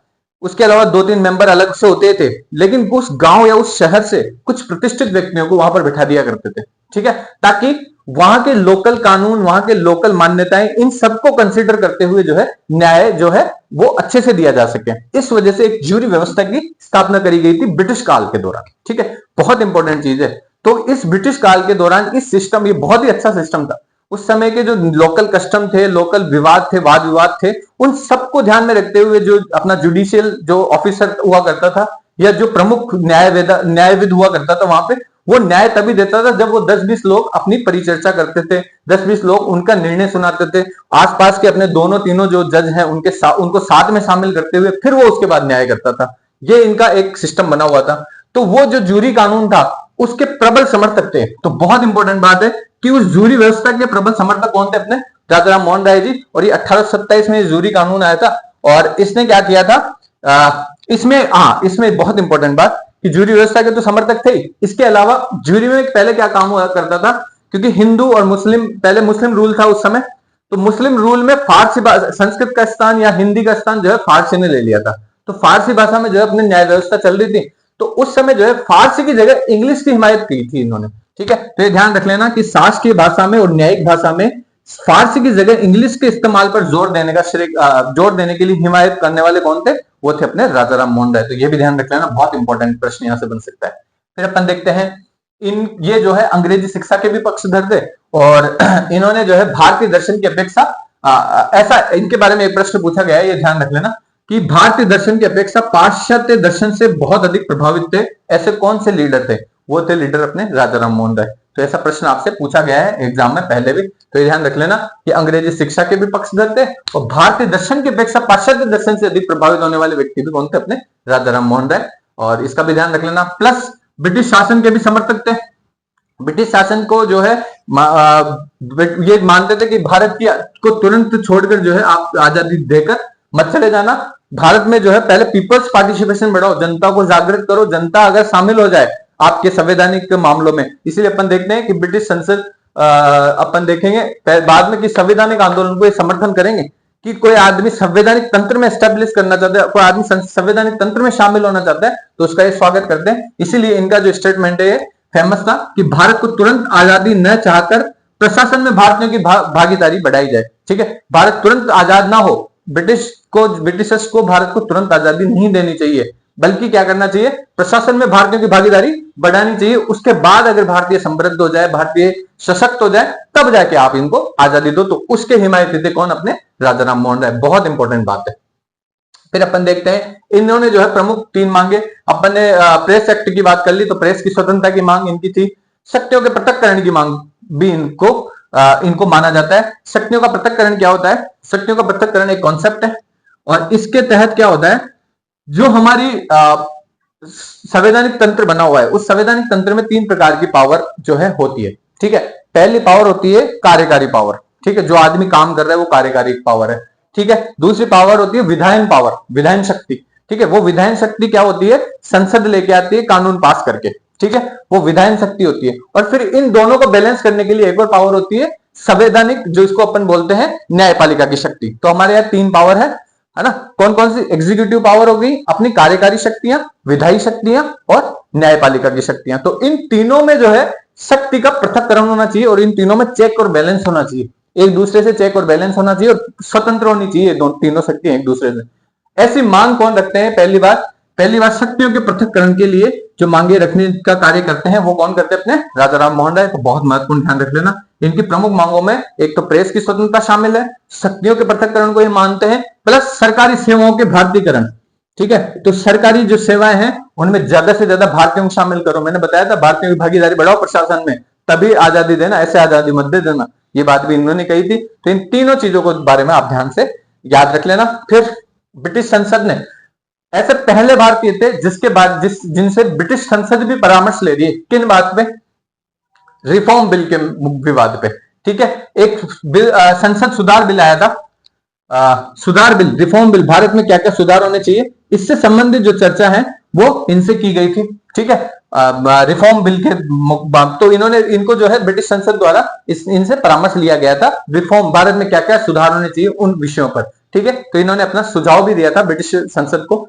S1: उसके अलावा 2-3 मेंबर अलग से होते थे, लेकिन उस गांव या उस शहर से कुछ प्रतिष्ठित व्यक्तियों को वहां पर बिठा दिया करते थे। ठीक है, ताकि वहां के लोकल कानून, वहां के लोकल मान्यताएं, इन सबको कंसीडर करते हुए जो है न्याय जो है वो अच्छे से दिया जा सके। इस वजह से एक ज्यूरी व्यवस्था की स्थापना करी गई थी ब्रिटिश काल के दौरान। ठीक है, बहुत इंपॉर्टेंट चीज है। तो इस ब्रिटिश काल के दौरान इस सिस्टम, ये बहुत ही अच्छा सिस्टम था। उस समय के जो लोकल कस्टम थे, लोकल विवाद थे, वाद विवाद थे, उन सबको ध्यान में रखते हुए जो अपना जुडिशियल जो ऑफिसर हुआ करता था, या जो प्रमुख न्यायविद हुआ करता था वहां पे, वो न्याय तभी देता था जब वो 10-20 लोग अपनी परिचर्चा करते थे, 10-20 लोग उनका निर्णय सुनाते थे, आसपास के अपने दोनों तीनों जो जज हैं उनको साथ में शामिल करते हुए फिर वो उसके बाद न्याय करता था। ये इनका एक सिस्टम बना हुआ था। तो वो जो जूरी कानून था उसके प्रबल समर्थक थे। तो बहुत इंपॉर्टेंट बात है कि उस जूरी व्यवस्था के प्रबल समर्थक कौन थे, अपने राजा राम मोहन राय जी। और ये 1827 में जूरी कानून आया था और इसने क्या किया था, इसमें बहुत इंपॉर्टेंट बात कि जूरी व्यवस्था के तो समर्थक थे, इसके अलावा जूरी में पहले क्या काम हुआ करता था, क्योंकि हिंदू और मुस्लिम, पहले मुस्लिम रूल था उस समय, तो मुस्लिम रूल में फारसी, संस्कृत का स्थान या हिंदी का स्थान जो है फारसी ने ले लिया था। तो फारसी भाषा में जो है अपनी न्याय व्यवस्था चल रही थी, तो उस समय जो है फारसी की जगह इंग्लिश की हिमायत की थी इन्होंने। ठीक है, तो ये ध्यान रख लेना कि शासकीय भाषा में और न्यायिक भाषा में फारसी की जगह इंग्लिश के इस्तेमाल पर जोर देने के लिए हिमायत करने वाले कौन थे, वो थे अपने राजा राम मोहन राय। तो ये भी ध्यान रख लेना, बहुत इंपॉर्टेंट प्रश्न यहां से बन सकता है। फिर अपन देखते हैं, ये जो है अंग्रेजी शिक्षा के भी पक्षधर थे और इन्होंने जो है भारतीय दर्शन की अपेक्षा ऐसा इनके बारे में एक प्रश्न पूछा गया है, ये ध्यान रख लेना कि भारतीय दर्शन की अपेक्षा पाश्चात्य दर्शन से बहुत अधिक प्रभावित थे, ऐसे कौन से लीडर थे? वो थे लीडर अपने राजा राम मोहन राय। तो ऐसा प्रश्न आपसे पूछा गया है एग्जाम में पहले भी, तो ये ध्यान रख लेना कि अंग्रेजी शिक्षा के भी पक्षधर थे और भारतीय दर्शन की अपेक्षा पाश्चात्य दर्शन से अधिक प्रभावित होने वाले व्यक्ति भी कौन थे? अपने राजा राम मोहन राय। और इसका भी ध्यान रख लेना। प्लस ब्रिटिश शासन के भी समर्थक थे। ब्रिटिश शासन को जो है ये मानते थे कि भारत की को तुरंत छोड़कर जो है आप आजादी देकर मत चले जाना। भारत में जो है पहले पीपल्स पार्टिसिपेशन बढ़ाओ, जनता को जागृत करो, जनता अगर शामिल हो जाए आपके संवैधानिक मामलों में। इसीलिए अपन देखते हैं कि ब्रिटिश संसद अपन देखेंगे बाद में कि संवैधानिक आंदोलन को ये समर्थन करेंगे कि कोई आदमी संवैधानिक तंत्र में एस्टेब्लिश करना चाहता है, कोई आदमी संवैधानिक तंत्र में शामिल होना चाहता है तो उसका ये स्वागत करते हैं। इसीलिए इनका जो स्टेटमेंट है फेमस था कि भारत को तुरंत आजादी न चाहकर प्रशासन में भारतीयों की भागीदारी बढ़ाई जाए। ठीक है, भारत तुरंत आजाद ना हो, ब्रिटिशर्स को भारत को तुरंत आजादी नहीं देनी चाहिए, बल्कि क्या करना चाहिए? प्रशासन में भारतीयों की भागीदारी बढ़ानी चाहिए। उसके बाद अगर भारतीय समृद्ध हो जाए, भारतीय सशक्त हो जाए, तब जाके आप इनको आजादी दो। तो उसके हिमायती थे कौन? अपने राजा राम मोहन राय। बहुत इंपॉर्टेंट बात है। फिर अपन देखते हैं इन्होंने जो है प्रमुख 3 मांगे। अपन ने प्रेस एक्ट की बात कर ली, तो प्रेस की स्वतंत्रता की मांग इनकी थी। शक्तियों के पृथक्करण की मांग भी इनको माना जाता है। शक्तियों का पृथक्करण क्या होता है? शक्तियों का पृथक्करण एक कॉन्सेप्ट है और इसके तहत क्या होता है, जो हमारी संवैधानिक तंत्र बना हुआ है, उस संवैधानिक तंत्र में 3 प्रकार की पावर जो है होती है। ठीक है, पहली पावर होती है कार्यकारी पावर। ठीक है, जो आदमी काम कर रहा है वो कार्यकारी पावर है। ठीक है, दूसरी पावर होती है विधायन पावर, विधायन शक्ति। ठीक है, वो विधायन शक्ति क्या होती है? संसद लेके आती है कानून पास करके। ठीक है, वो विधायन शक्ति होती है। और फिर इन दोनों को बैलेंस करने के लिए एक और पावर होती है संवैधानिक, जो इसको अपन बोलते हैं न्यायपालिका की शक्ति। तो हमारे यहाँ 3 पावर है ना? कौन कौन सी? एग्जीक्यूटिव पावर हो गई, अपनी कार्यकारी शक्तियां, विधायी शक्तियां और न्यायपालिका की शक्तियां। तो इन तीनों में जो है शक्ति का पृथक्करण होना चाहिए और इन तीनों में चेक और बैलेंस होना चाहिए, एक दूसरे से चेक और बैलेंस होना चाहिए और स्वतंत्र होनी चाहिए तीनों शक्तियां एक दूसरे से। ऐसी मांग कौन रखते हैं? पहली बार शक्तियों के पृथक्करण के लिए जो मांगे रखने का कार्य करते हैं वो कौन करते हैं? अपने राजा राम मोहन राय। तो बहुत महत्वपूर्ण, ध्यान रख लेना। इनकी प्रमुख मांगों में एक तो प्रेस की स्वतंत्रता शामिल है, शक्तियों के पृथक्करण को ये मानते हैं, प्लस सरकारी सेवाओं के भारतीयकरण। ठीक है, तो सरकारी जो सेवाएं हैं उनमें ज्यादा से ज्यादा भारतीयों को शामिल करो। मैंने बताया था भारतीयों की भागीदारी बढ़ाओ प्रशासन में, तभी आजादी देना, ऐसे आजादी मत दे देना। ये बात भी इन्होंने कही थी। तो इन तीनों चीजों के बारे में आप ध्यान से याद रख लेना। फिर ब्रिटिश संसद ने ऐसे पहले भारतीय थे जिनसे ब्रिटिश संसद भी परामर्श ले रही है। किन बात पे? रिफॉर्म बिल के विवाद पे। ठीक है, एक बिल संसद सुधार बिल आया था, सुधार बिल, रिफॉर्म बिल, भारत में क्या क्या सुधार होने चाहिए, इससे संबंधित जो चर्चा है वो इनसे की गई थी। ठीक है, रिफॉर्म बिल के तो इनको जो है ब्रिटिश संसद द्वारा इनसे परामर्श लिया गया था, रिफॉर्म, भारत में क्या क्या सुधार होने चाहिए उन विषयों पर। ठीक है, तो इन्होंने अपना सुझाव भी दिया था ब्रिटिश संसद को।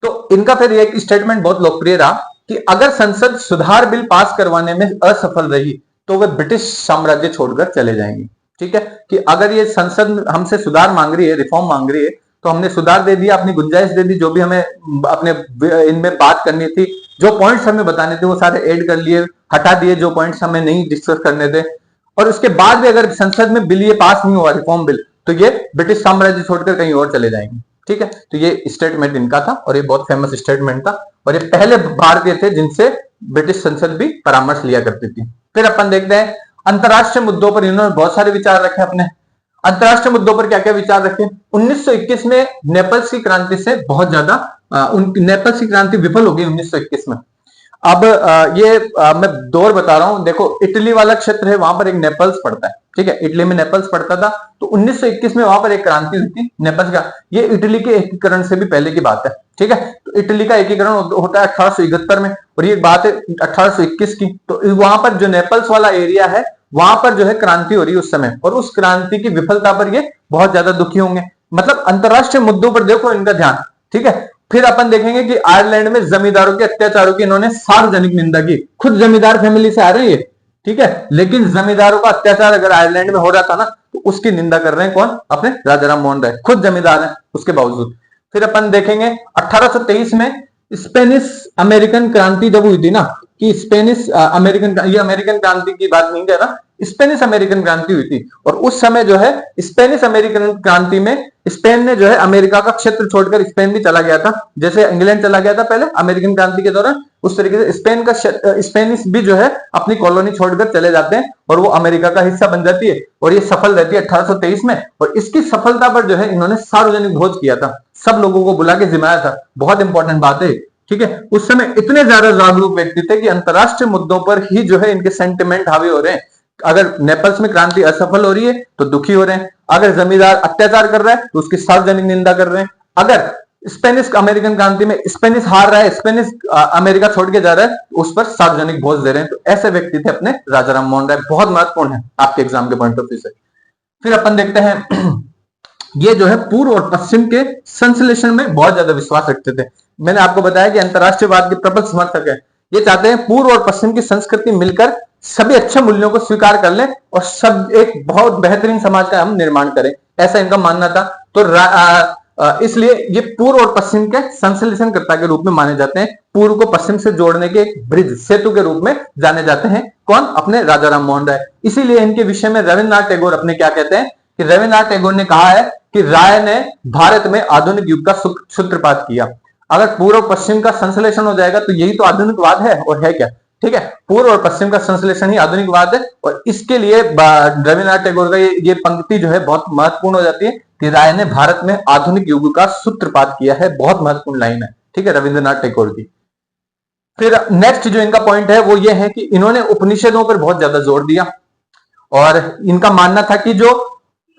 S1: तो इनका फिर एक स्टेटमेंट बहुत लोकप्रिय रहा कि अगर संसद सुधार बिल पास करवाने में असफल रही तो वे ब्रिटिश साम्राज्य छोड़कर चले जाएंगे। ठीक है, कि अगर ये संसद हमसे सुधार मांग रही है, रिफॉर्म मांग रही है, तो हमने सुधार दे दिया, अपनी गुंजाइश दे दी, जो भी हमें अपने इनमें बात करनी थी, जो पॉइंट्स हमें बताने थे वो सारे ऐड कर लिए, हटा दिए जो पॉइंट्स हमें नहीं डिस्कस करने थे, और उसके बाद भी अगर संसद में बिल ये पास नहीं हुआ, रिफॉर्म बिल, तो ये ब्रिटिश साम्राज्य छोड़कर कहीं और चले जाएंगे। ठीक है, तो ये स्टेटमेंट इनका था और ये बहुत फेमस स्टेटमेंट था और ये पहले भारतीय थे जिनसे ब्रिटिश संसद भी परामर्श लिया करती थी। फिर अपन देखते हैं अंतरराष्ट्रीय मुद्दों पर इन्होंने बहुत सारे विचार रखे। अपने अंतरराष्ट्रीय मुद्दों पर क्या क्या विचार रखे? 1921 में नेपल्स की क्रांति से बहुत ज्यादा नेपल्स की क्रांति विफल हो गई 1921 में। अब मैं दौर बता रहा हूं, देखो इटली वाला क्षेत्र है, वहां पर एक नेपल्स पड़ता है। ठीक है, इटली में नेपल्स पड़ता था, तो 1921 में वहां पर एक क्रांति हुई थी नेपल्स का। ये इटली के एकीकरण से भी पहले की बात है। ठीक है, तो इटली का एकीकरण होता है 1871 में और ये बात है 1821 की। तो वहां पर जो नेपल्स वाला एरिया है वहां पर जो है क्रांति हो रही है उस समय, और उस क्रांति की विफलता पर ये बहुत ज्यादा दुखी होंगे। मतलब अंतरराष्ट्रीय मुद्दों पर देखो इनका ध्यान। ठीक है, फिर अपन देखेंगे कि आयरलैंड में जमींदारों के अत्याचारों की इन्होंने सार्वजनिक निंदा की। खुद जमींदार फैमिली से आ रही है, ठीक है, लेकिन जमींदारों का अत्याचार अगर आयरलैंड में हो रहा था ना, तो उसकी निंदा कर रहे हैं कौन? अपने राजा राम मोहन राय, खुद जमींदार हैं उसके बावजूद। फिर अपन देखेंगे 1823 में स्पेनिश अमेरिकन क्रांति जब हुई थी ना, कि स्पेनिश अमेरिकन, ये अमेरिकन क्रांति की बात नहीं कह रहा, स्पेनिश अमेरिकन क्रांति हुई थी। और उस समय जो है स्पेनिश अमेरिकन क्रांति में स्पेन ने जो है अमेरिका का क्षेत्र छोड़कर स्पेन भी चला गया था, जैसे इंग्लैंड चला गया था पहले अमेरिकन क्रांति के दौरान, उस तरीके से स्पेनिश भी जो है अपनी कॉलोनी छोड़कर चले जाते हैं और वो अमेरिका का हिस्सा बन जाती है, और ये सफल रहती है 1823 में। और इसकी सफलता पर जो है इन्होंने सार्वजनिक भोज किया था, सब लोगों को बुला के जिमाया था। बहुत इंपॉर्टेंट बात है, ठीक है। उस समय इतने ज्यादा जागरूक व्यक्ति थे कि अंतरराष्ट्रीय मुद्दों पर ही जो है इनके सेंटिमेंट हावी हो रहे हैं। अगर नेपल्स में क्रांति असफल हो रही है तो दुखी हो रहे हैं, अगर जमींदार अत्याचार कर रहा है तो उसकी सार्वजनिक निंदा कर रहे हैं, अगर स्पेनिश अमेरिकन क्रांति में स्पेनिश हार रहा है, स्पेनिश अमेरिका छोड़ के जा रहा है, उस पर सार्वजनिक भोज दे रहे हैं। तो ऐसे व्यक्ति थे अपने राजाराम मोहन राय, बहुत महत्वपूर्ण है आपके एग्जाम के पॉइंट ऑफ व्यू से। फिर अपन देखते हैं ये जो है पूर्व और पश्चिम के संश्लेषण में बहुत ज्यादा विश्वास रखते थे। मैंने आपको बताया कि अंतरराष्ट्रीयवाद के प्रबल समर्थक है, ये चाहते हैं पूर्व और पश्चिम की संस्कृति मिलकर सभी अच्छे मूल्यों को स्वीकार कर लें और सब एक बहुत बेहतरीन समाज का हम निर्माण करें, ऐसा इनका मानना था। तो इसलिए ये पूर्व और पश्चिम के संश्लेषणकर्ता के रूप में माने जाते हैं, पूर्व को पश्चिम से जोड़ने के एक ब्रिज सेतु के रूप में जाने जाते हैं। कौन? अपने राजाराम मोहन राय। इसीलिए इनके विषय में रविन्द्रनाथ टैगोर अपने क्या कहते हैं कि रविन्द्रनाथ टैगोर ने कहा है कि राय ने भारत में आधुनिक युग का सूत्रपात किया। अगर पूर्व पश्चिम का संश्लेषण हो जाएगा तो यही तो आधुनिकवाद है, और है क्या? ठीक है, पूर्व और पश्चिम का संश्लेषण ही आधुनिकवाद है। और इसके लिए रविन्द्रनाथ टैगोर का ये पंक्ति जो है बहुत महत्वपूर्ण हो जाती है कि राय ने भारत में आधुनिक युग का सूत्रपात किया है। बहुत महत्वपूर्ण लाइन है, ठीक है, रविन्द्रनाथ टैगोर की। फिर नेक्स्ट जो इनका पॉइंट है वो ये है कि इन्होंने उपनिषदों पर बहुत ज्यादा जोर दिया, और इनका मानना था कि जो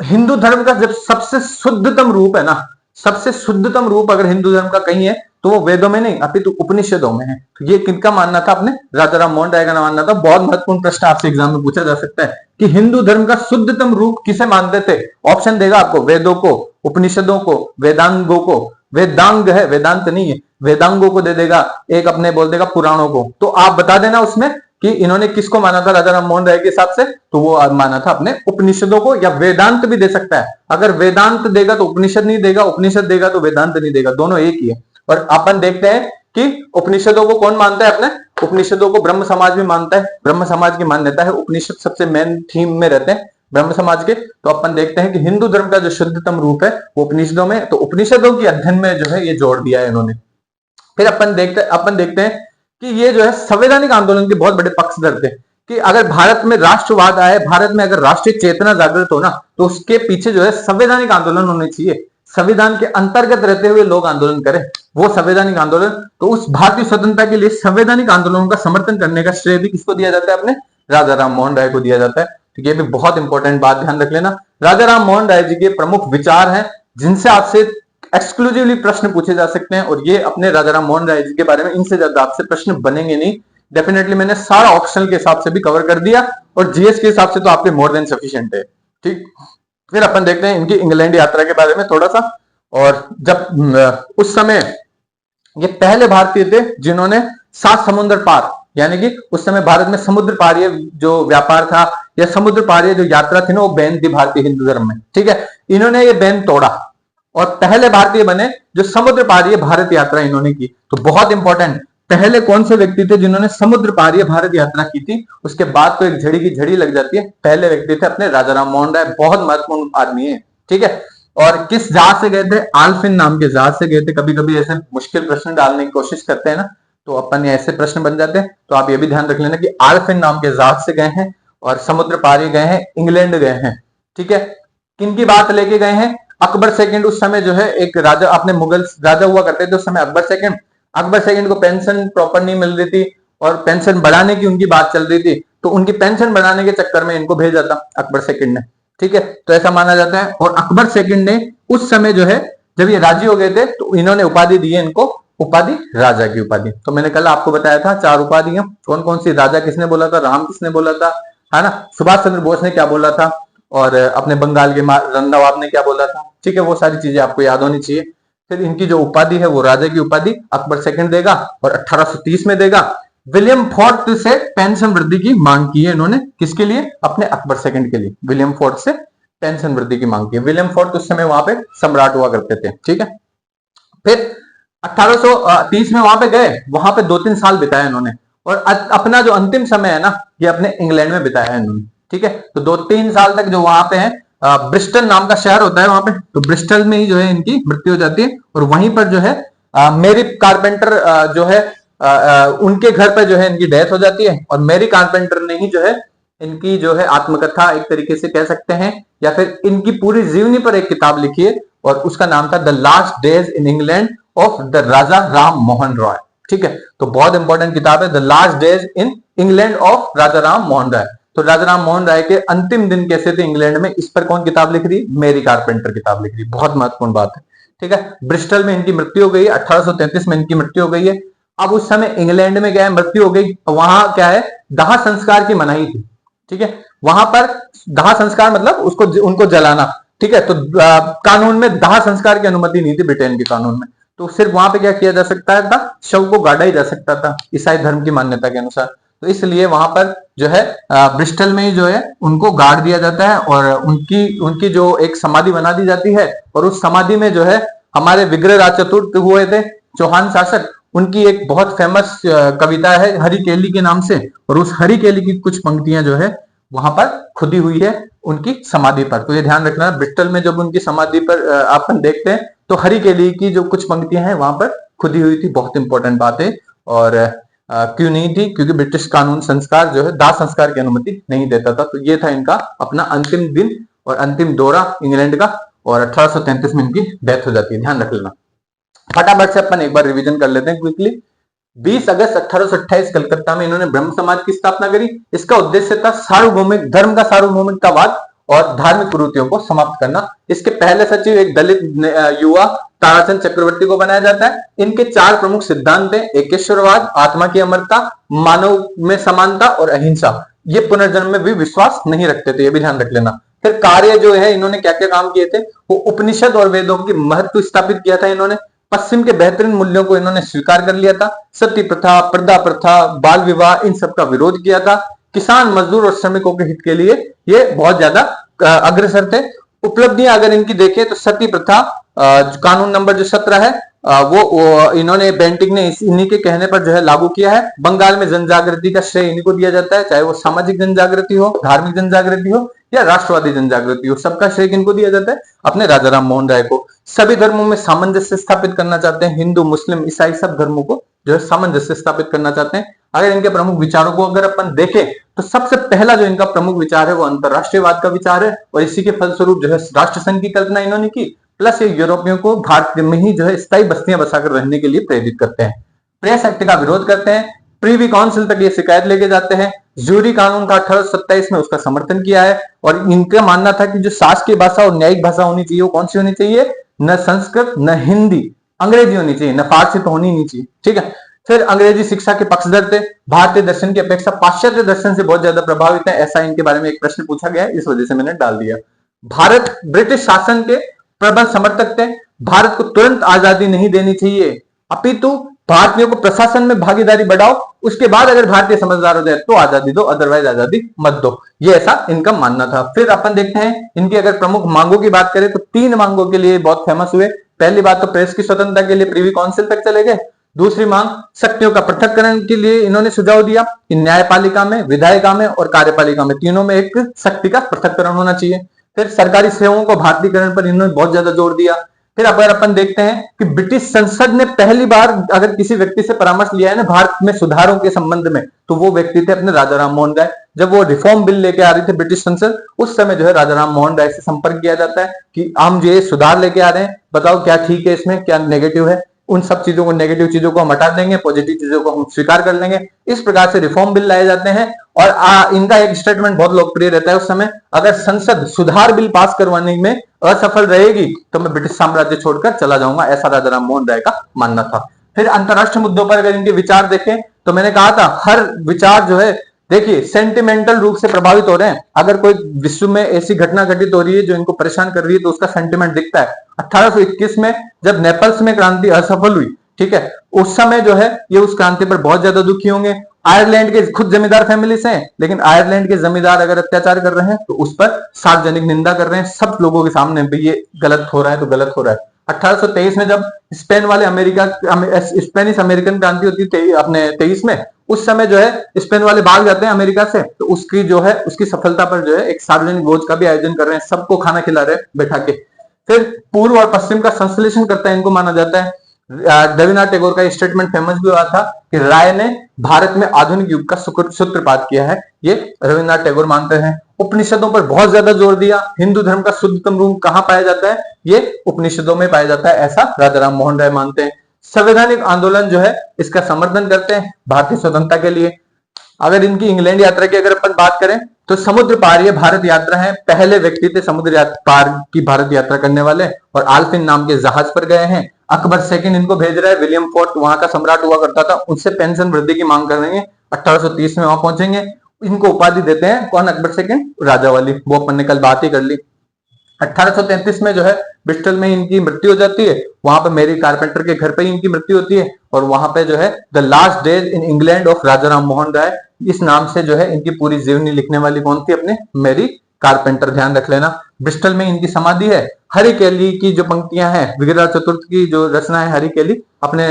S1: हिंदू धर्म का जब सबसे शुद्धतम रूप है ना, सबसे शुद्धतम रूप अगर हिंदू धर्म का कहीं है तो वो वेदों में नहीं अपितु उपनिषदों में है। तो ये किनका मानना था? अपने राजाराम मोहन राय का मानना था। बहुत महत्वपूर्ण प्रश्न आपसे एग्जाम में पूछा जा सकता है कि हिंदू धर्म का शुद्धतम रूप किसे मानते थे? ऑप्शन देगा आपको, वेदों को, उपनिषदों को, वेदांगों को। वेदांग है, वेदांत नहीं है, वेदांगों को दे देगा, एक अपने बोल देगा पुराणों को। तो आप बता देना उसमें कि इन्होंने किसको माना था राजाराम मोहन राय के हिसाब से, तो वो माना था अपने उपनिषदों को, या वेदांत भी दे सकता है। अगर वेदांत देगा तो उपनिषद नहीं देगा, उपनिषद देगा तो वेदांत नहीं देगा, दोनों एक ही है। और अपन देखते हैं कि उपनिषदों को कौन मानता है? अपने उपनिषदों को ब्रह्म समाज भी मानता है, ब्रह्म समाज की मान्यता है, उपनिषद सबसे मेन थीम में रहते हैं ब्रह्म समाज के। तो अपन देखते हैं कि हिंदू धर्म का जो शुद्धतम रूप है वो उपनिषदों में, तो उपनिषदों के अध्ययन में जो है ये जोड़ दिया है इन्होंने। फिर अपन देखते हैं कि ये जो है संवैधानिक आंदोलन के बहुत बड़े पक्षधर थे कि अगर भारत में राष्ट्रवाद आए, भारत में अगर राष्ट्रीय चेतना जागृत हो ना, तो उसके पीछे जो है संवैधानिक आंदोलन होने चाहिए। संविधान के अंतर्गत रहते हुए लोग आंदोलन करें, वो संवैधानिक आंदोलन। तो उस भारतीय स्वतंत्रता के लिए संवैधानिक आंदोलनों का समर्थन करने का श्रेय भी किसको दिया जाता है? अपने राजाराम मोहन राय को दिया जाता है। तो ये भी बहुत इंपॉर्टेंट बात ध्यान रख लेना। राजाराम मोहन राय जी के प्रमुख विचार हैं जिनसे आपसे एक्सक्लूसिवली प्रश्न पूछे जा सकते हैं, और ये अपने राजाराम मोहन राय जी के बारे में इनसे ज्यादा आपसे प्रश्न बनेंगे नहीं। डेफिनेटली मैंने सारा ऑप्शनल के हिसाब से भी कवर कर दिया, और जीएस के हिसाब से तो आपके मोर देन सफिशिएंट है, ठीक। फिर अपन देखते हैं इनकी इंग्लैंड यात्रा के बारे में थोड़ा सा। और जब उस समय ये पहले भारतीय थे जिन्होंने 7 समुद्र पार, यानी कि उस समय भारत में समुद्र पारीय जो व्यापार था या समुद्र पारीय जो यात्रा थी ना, वो बैन थी भारतीय हिंदू धर्म में, ठीक है। इन्होंने ये बैन तोड़ा और पहले भारतीय बने जो समुद्र पारीय भारत यात्रा इन्होंने की। तो बहुत इंपॉर्टेंट, पहले कौन से व्यक्ति थे जिन्होंने समुद्र पारीय भारत यात्रा की थी? उसके बाद तो एक झड़ी की झड़ी लग जाती है। पहले व्यक्ति थे अपने राजाराम मोहन राय, बहुत महत्वपूर्ण आदमी है, ठीक है। और किस जहाज से गए थे? आल्फिन नाम के जहाज से गए थे। कभी कभी ऐसे मुश्किल प्रश्न डालने की कोशिश करते हैं ना, तो अपन ऐसे प्रश्न बन जाते हैं। तो आप ये भी ध्यान रख लेना कि आल्फिन नाम के जहाज से गए हैं और समुद्र पारी गए हैं, इंग्लैंड गए हैं, ठीक है। किनकी बात लेके गए हैं? अकबर सेकंड उस समय जो है एक राजा, अपने मुगल राजा हुआ करते थे उस समय अकबर सेकंड को पेंशन प्रॉपर नहीं मिल रही थी और पेंशन बढ़ाने की उनकी बात चल रही थी, तो उनकी पेंशन बढ़ाने के चक्कर में इनको भेजा था अकबर सेकंड ने, ठीक है। तो ऐसा माना जाता है। और अकबर सेकंड ने उस समय जो है जब ये राजी हो गए थे तो इन्होंने उपाधि दी है इनको, उपाधि राजा की उपाधि। तो मैंने कल आपको बताया था 4 उपाधियां कौन कौन सी, राजा किसने बोला था, राम किसने बोला था, है ना, सुभाष चंद्र बोस ने क्या बोला था, और अपने बंगाल के नवाब ने क्या बोला था, ठीक है। वो सारी चीजें आपको याद होनी चाहिए। फिर इनकी जो उपाधि है वो राजा की उपाधि अकबर सेकंड देगा और 1830 में देगा। विलियम फोर्थ से पेंशन वृद्धि की मांग की है इन्होंने, किसके लिए? अपने अकबर सेकंड के लिए विलियम फोर्थ से पेंशन वृद्धि की मांग की है। विलियम फोर्थ उस समय वहां पे सम्राट हुआ करते थे, ठीक है। फिर 1830 में वहां पे गए, वहां पे 2-3 साल बिताए इन्होंने, और अपना जो अंतिम समय है ना ये अपने इंग्लैंड में बिताया है इन्होंने, ठीक है। तो 2-3 साल तक जो वहां पे है, ब्रिस्टल नाम का शहर होता है वहां पे, तो ब्रिस्टल में ही जो है इनकी मृत्यु हो जाती है। और वहीं पर जो है मेरी कारपेंटर जो है उनके घर पर जो है इनकी डेथ हो जाती है। और मेरी कारपेंटर ने ही जो है इनकी जो है आत्मकथा एक तरीके से कह सकते हैं, या फिर इनकी पूरी जीवनी पर एक किताब लिखी है, और उसका नाम था the last days in England of the Raja Ram Mohan Roy. ठीक है, तो बहुत इंपॉर्टेंट किताब है the last days in England of Raja Ram Mohan Roy. तो राजा राम मोहन राय के अंतिम दिन कैसे थे इंग्लैंड में, इस पर कौन किताब लिख रही? मेरी कारपेंटर किताब लिख रही। बहुत महत्वपूर्ण बात है। ठीक है, ब्रिस्टल में इनकी मृत्यु हो गई, 1833 में इनकी मृत्यु हो गई है। अब उस समय इंग्लैंड में क्या है, मृत्यु हो गई, वहां क्या है, दाह संस्कार की मनाही थी। ठीक है, वहां पर दाह संस्कार मतलब उसको उनको जलाना। ठीक है, तो कानून में दाह संस्कार की अनुमति नहीं थी ब्रिटेन के कानून में। तो सिर्फ वहां पे क्या किया जा सकता था, शव को गाड़ा ही जा सकता था ईसाई धर्म की मान्यता के अनुसार। तो इसलिए वहां पर जो है ब्रिस्टल में ही जो है उनको गाड़ दिया जाता है, और उनकी उनकी जो एक समाधि बना दी जाती है। और उस समाधि में जो है हमारे विग्रहराज चतुर्थ हुए थे चौहान शासक, उनकी एक बहुत फेमस कविता है हरि केली के नाम से, और उस हरि केली की कुछ पंक्तियां जो है वहां पर खुदी हुई है उनकी समाधि पर। तो ये ध्यान रखना, ब्रिस्टल में जब उनकी समाधि पर अपन देखते हैं तो हरि केली की जो कुछ पंक्तियां हैं वहां पर खुदी हुई थी। बहुत इंपॉर्टेंट बात है। और क्यों नहीं थी? क्योंकि ब्रिटिश कानून संस्कार जो है दाह संस्कार की अनुमति नहीं देता था। तो ये था इनका अपना अंतिम दिन और अंतिम दौरा इंग्लैंड का, और 1833 में इनकी डेथ हो जाती है। ध्यान रख लेना। फटाफट से अपन एक बार रिवीजन कर लेते हैं क्विकली। 20 अगस्त 1828 कलकत्ता में इन्होंने ब्रह्म समाज की स्थापना करी। इसका उद्देश्य था सार्वभौमिक धर्म का सार्वभौमिकतावाद और धार्मिक कुरीतियों को समाप्त करना। इसके पहले सचिव एक दलित युवा ताराचंद चक्रवर्ती को बनाया जाता है। इनके 4 प्रमुख सिद्धांत हैं, एकेश्वरवाद, आत्मा की अमरता, मानव में समानता और अहिंसा। ये पुनर्जन्म में भी विश्वास नहीं रखते थे, ये भी ध्यान रख लेना। फिर कार्य जो है इन्होंने क्या क्या काम किए थे, वो उपनिषद और वेदों की महत्व स्थापित किया था इन्होंने। पश्चिम के बेहतरीन मूल्यों को इन्होंने स्वीकार कर लिया था। सती प्रथा, पर्दा प्रथा, बाल विवाह, इन सब का विरोध किया था। किसान, मजदूर और श्रमिकों के हित के लिए ये बहुत ज्यादा अग्रसर थे। उपलब्धियां अगर इनकी देखें तो सती प्रथा कानून नंबर जो 17 है वो इन्होंने बेंटिक ने इन्हीं के कहने पर जो है लागू किया है। बंगाल में जन जागृति का श्रेय इन्हीं को दिया जाता है, चाहे वो सामाजिक जन जागृति हो, धार्मिक जन जागृति हो या राष्ट्रवादी जन जागृति हो, सबका श्रेय किनको दिया जाता है? अपने राजा राम मोहन राय को। सभी धर्मों में सामंजस्य स्थापित करना चाहते हैं, हिंदू, मुस्लिम, ईसाई सब धर्मों को जो है सामंजस्य स्थापित करना चाहते हैं। अगर इनके प्रमुख विचारों को अगर अपन देखें तो सबसे पहला जो इनका प्रमुख विचार है वो अंतरराष्ट्रीयवाद का विचार है, और इसी के फलस्वरूप जो है राष्ट्र संघ की कल्पना इन्होंने की। प्लस ये यूरोपियों को भारत में ही जो है स्थायी बस्तियां बसाकर रहने के लिए प्रेरित करते हैं। प्रेस एक्ट का विरोध करते हैं, प्रीवी काउंसिल तक ये शिकायत लेके जाते हैं। जूरी कानून का 1827 में उसका समर्थन किया है, और इनका मानना था कि जो शासकीय भाषा और न्यायिक भाषा होनी चाहिए वो कौन सी होनी चाहिए? न संस्कृत, न हिंदी, अंग्रेजी होनी चाहिए, न फारसी तो होनी नहीं चाहिए। ठीक है, फिर अंग्रेजी शिक्षा के पक्षधर थे। भारतीय दर्शन की अपेक्षा पाश्चात्य दर्शन से बहुत ज्यादा प्रभावित है, ऐसा इनके बारे में एक प्रश्न पूछा गया है, इस वजह से मैंने डाल दिया। भारत ब्रिटिश शासन के प्रबल समर्थक थे। भारत को तुरंत आजादी नहीं देनी चाहिए, अपितु भारतीयों को प्रशासन में भागीदारी बढ़ाओ, उसके बाद अगर भारतीय समझदार हो जाए तो आजादी दो, अदरवाइज आजादी मत दो। ये ऐसा इनका मानना था। फिर अपन देखते हैं इनकी अगर प्रमुख मांगों की बात करें तो 3 मांगों के लिए बहुत फेमस हुए। पहली बात तो प्रेस की स्वतंत्रता के लिए प्रीवी काउंसिल तक चले गए। दूसरी मांग शक्तियों का पृथक्करण के लिए इन्होंने सुझाव दिया कि न्यायपालिका में, विधायिका में और कार्यपालिका में, तीनों में एक शक्ति का पृथक्करण होना चाहिए। फिर सरकारी सेवाओं को भारतीयकरण पर इन्होंने बहुत ज्यादा जोर दिया। फिर अगर अपन देखते हैं कि ब्रिटिश संसद ने पहली बार अगर किसी व्यक्ति से परामर्श लिया है ना भारत में सुधारों के संबंध में, तो वो व्यक्ति थे अपने राजा राम मोहन राय। जब वो रिफॉर्म बिल लेके आ रही थी ब्रिटिश संसद, उस समय जो है राजा राम मोहन राय से संपर्क किया जाता है कि हम ये सुधार लेके आ रहे हैं, बताओ क्या ठीक है इसमें, क्या नेगेटिव है। उन सब चीजों को, नेगेटिव चीजों को हम हटा देंगे, पॉजिटिव चीजों को हम स्वीकार कर लेंगे। इस प्रकार से रिफॉर्म बिल लाए जाते हैं। और इनका एक स्टेटमेंट बहुत लोकप्रिय रहता है उस समय, अगर संसद सुधार बिल पास करवाने में असफल रहेगी तो मैं ब्रिटिश साम्राज्य छोड़कर चला जाऊंगा, ऐसा राजा राम मोहन राय का मानना था। फिर अंतरराष्ट्रीय मुद्दों पर अगर इनके विचार देखें तो मैंने कहा था हर विचार जो है, देखिए, सेंटिमेंटल रूप से प्रभावित हो रहे हैं। अगर कोई विश्व में ऐसी घटना घटित हो रही है जो इनको परेशान कर रही है तो उसका सेंटिमेंट दिखता है। 1821 में जब नेपल्स में क्रांति असफल हुई, ठीक है, उस समय जो है ये उस क्रांति पर बहुत ज्यादा दुखी होंगे। आयरलैंड के खुद जमींदार फैमिली से हैं, लेकिन आयरलैंड के जमींदार अगर अत्याचार कर रहे हैं तो उस पर सार्वजनिक निंदा कर रहे हैं सब लोगों के सामने भी, ये गलत हो रहा है तो गलत हो रहा है। 1823 में जब स्पेन वाले स्पेनिश अमेरिकन क्रांति होती है अपने 23 में, उस समय जो है स्पेन वाले भाग जाते हैं अमेरिका से, तो उसकी जो है उसकी सफलता पर जो है एक सार्वजनिक भोज का भी आयोजन कर रहे हैं, सबको खाना खिला रहे हैं बैठा के। फिर पूर्व और पश्चिम का संश्लेषण करता है, इनको माना जाता है। रविन्द्रनाथ टैगोर का स्टेटमेंट फेमस भी हुआ था कि राय ने भारत में आधुनिक युग का सूत्रपात किया है, ये रविन्द्रनाथ टैगोर मानते हैं। उपनिषदों पर बहुत ज्यादा जोर दिया, हिंदू धर्म का शुद्धतम रूप कहां पाया जाता है, ये उपनिषदों में पाया जाता है, ऐसा राजाराम मोहन राय मानते हैं। संवैधानिक आंदोलन जो है इसका समर्थन करते हैं भारतीय स्वतंत्रता के लिए। अगर इनकी इंग्लैंड यात्रा की अगर अपन बात करें तो समुद्र पार ये भारत यात्रा है, पहले व्यक्ति थे समुद्र पार की भारत यात्रा करने वाले, और आल्फिन नाम के जहाज पर गए हैं। अकबर सेकंड इनको भेज रहा है, विलियम फोर्थ वहां का सम्राट हुआ करता था, उनसे पेंशन वृद्धि की मांग करेंगे, 1830 में वहां पहुंचेंगे। इनको उपाधि देते हैं, कौन? अकबर सेकंड, राजा वाली, वो अपन ने कल बात ही कर ली। 1833 में जो है ब्रिस्टल में इनकी मृत्यु हो जाती है, वहां पर मेरी कारपेंटर के घर पे ही इनकी मृत्यु होती है, और वहां पे जो है the last days in England of Rajaram Mohan Roy, इस नाम से जो है इनकी पूरी जीवनी लिखने वाली कौन थी? अपने मेरी कारपेंटर, ध्यान रख लेना। ब्रिस्टल में इनकी समाधि है। हरि केली की जो पंक्तियां हैं, विग्रह चतुर्थ की जो रचना है हरि केली, अपने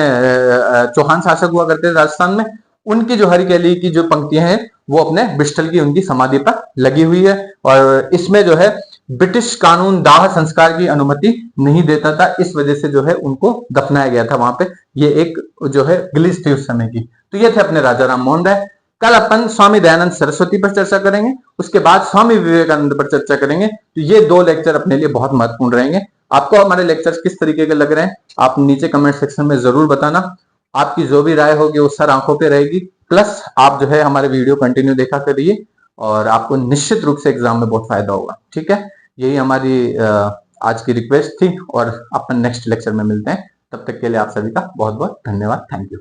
S1: चौहान शासक हुआ करते थे राजस्थान में, उनकी जो हरि केली की जो पंक्तियां हैं वो अपने ब्रिस्टल की उनकी समाधि पर लगी हुई है। और इसमें जो है ब्रिटिश कानून दाह संस्कार की अनुमति नहीं देता था, इस वजह से जो है उनको दफनाया गया था वहां पे। ये एक जो है ग्लिच थी उस समय की। तो ये थे अपने राजाराम मोहन राय। कल अपन स्वामी दयानंद सरस्वती पर चर्चा करेंगे, उसके बाद स्वामी विवेकानंद पर चर्चा करेंगे। तो ये दो लेक्चर अपने लिए बहुत महत्वपूर्ण रहेंगे। आपको हमारे लेक्चर्स किस तरीके के लग रहे हैं आप नीचे कमेंट सेक्शन में जरूर बताना। आपकी जो भी राय होगी वो सर आंखों पे रहेगी। प्लस आप जो है हमारे वीडियो कंटिन्यू देखा करिए और आपको निश्चित रूप से एग्जाम में बहुत फायदा होगा। ठीक है, यही हमारी आज की रिक्वेस्ट थी और अपन नेक्स्ट लेक्चर में मिलते हैं। तब तक के लिए आप सभी का बहुत बहुत धन्यवाद। Thank you.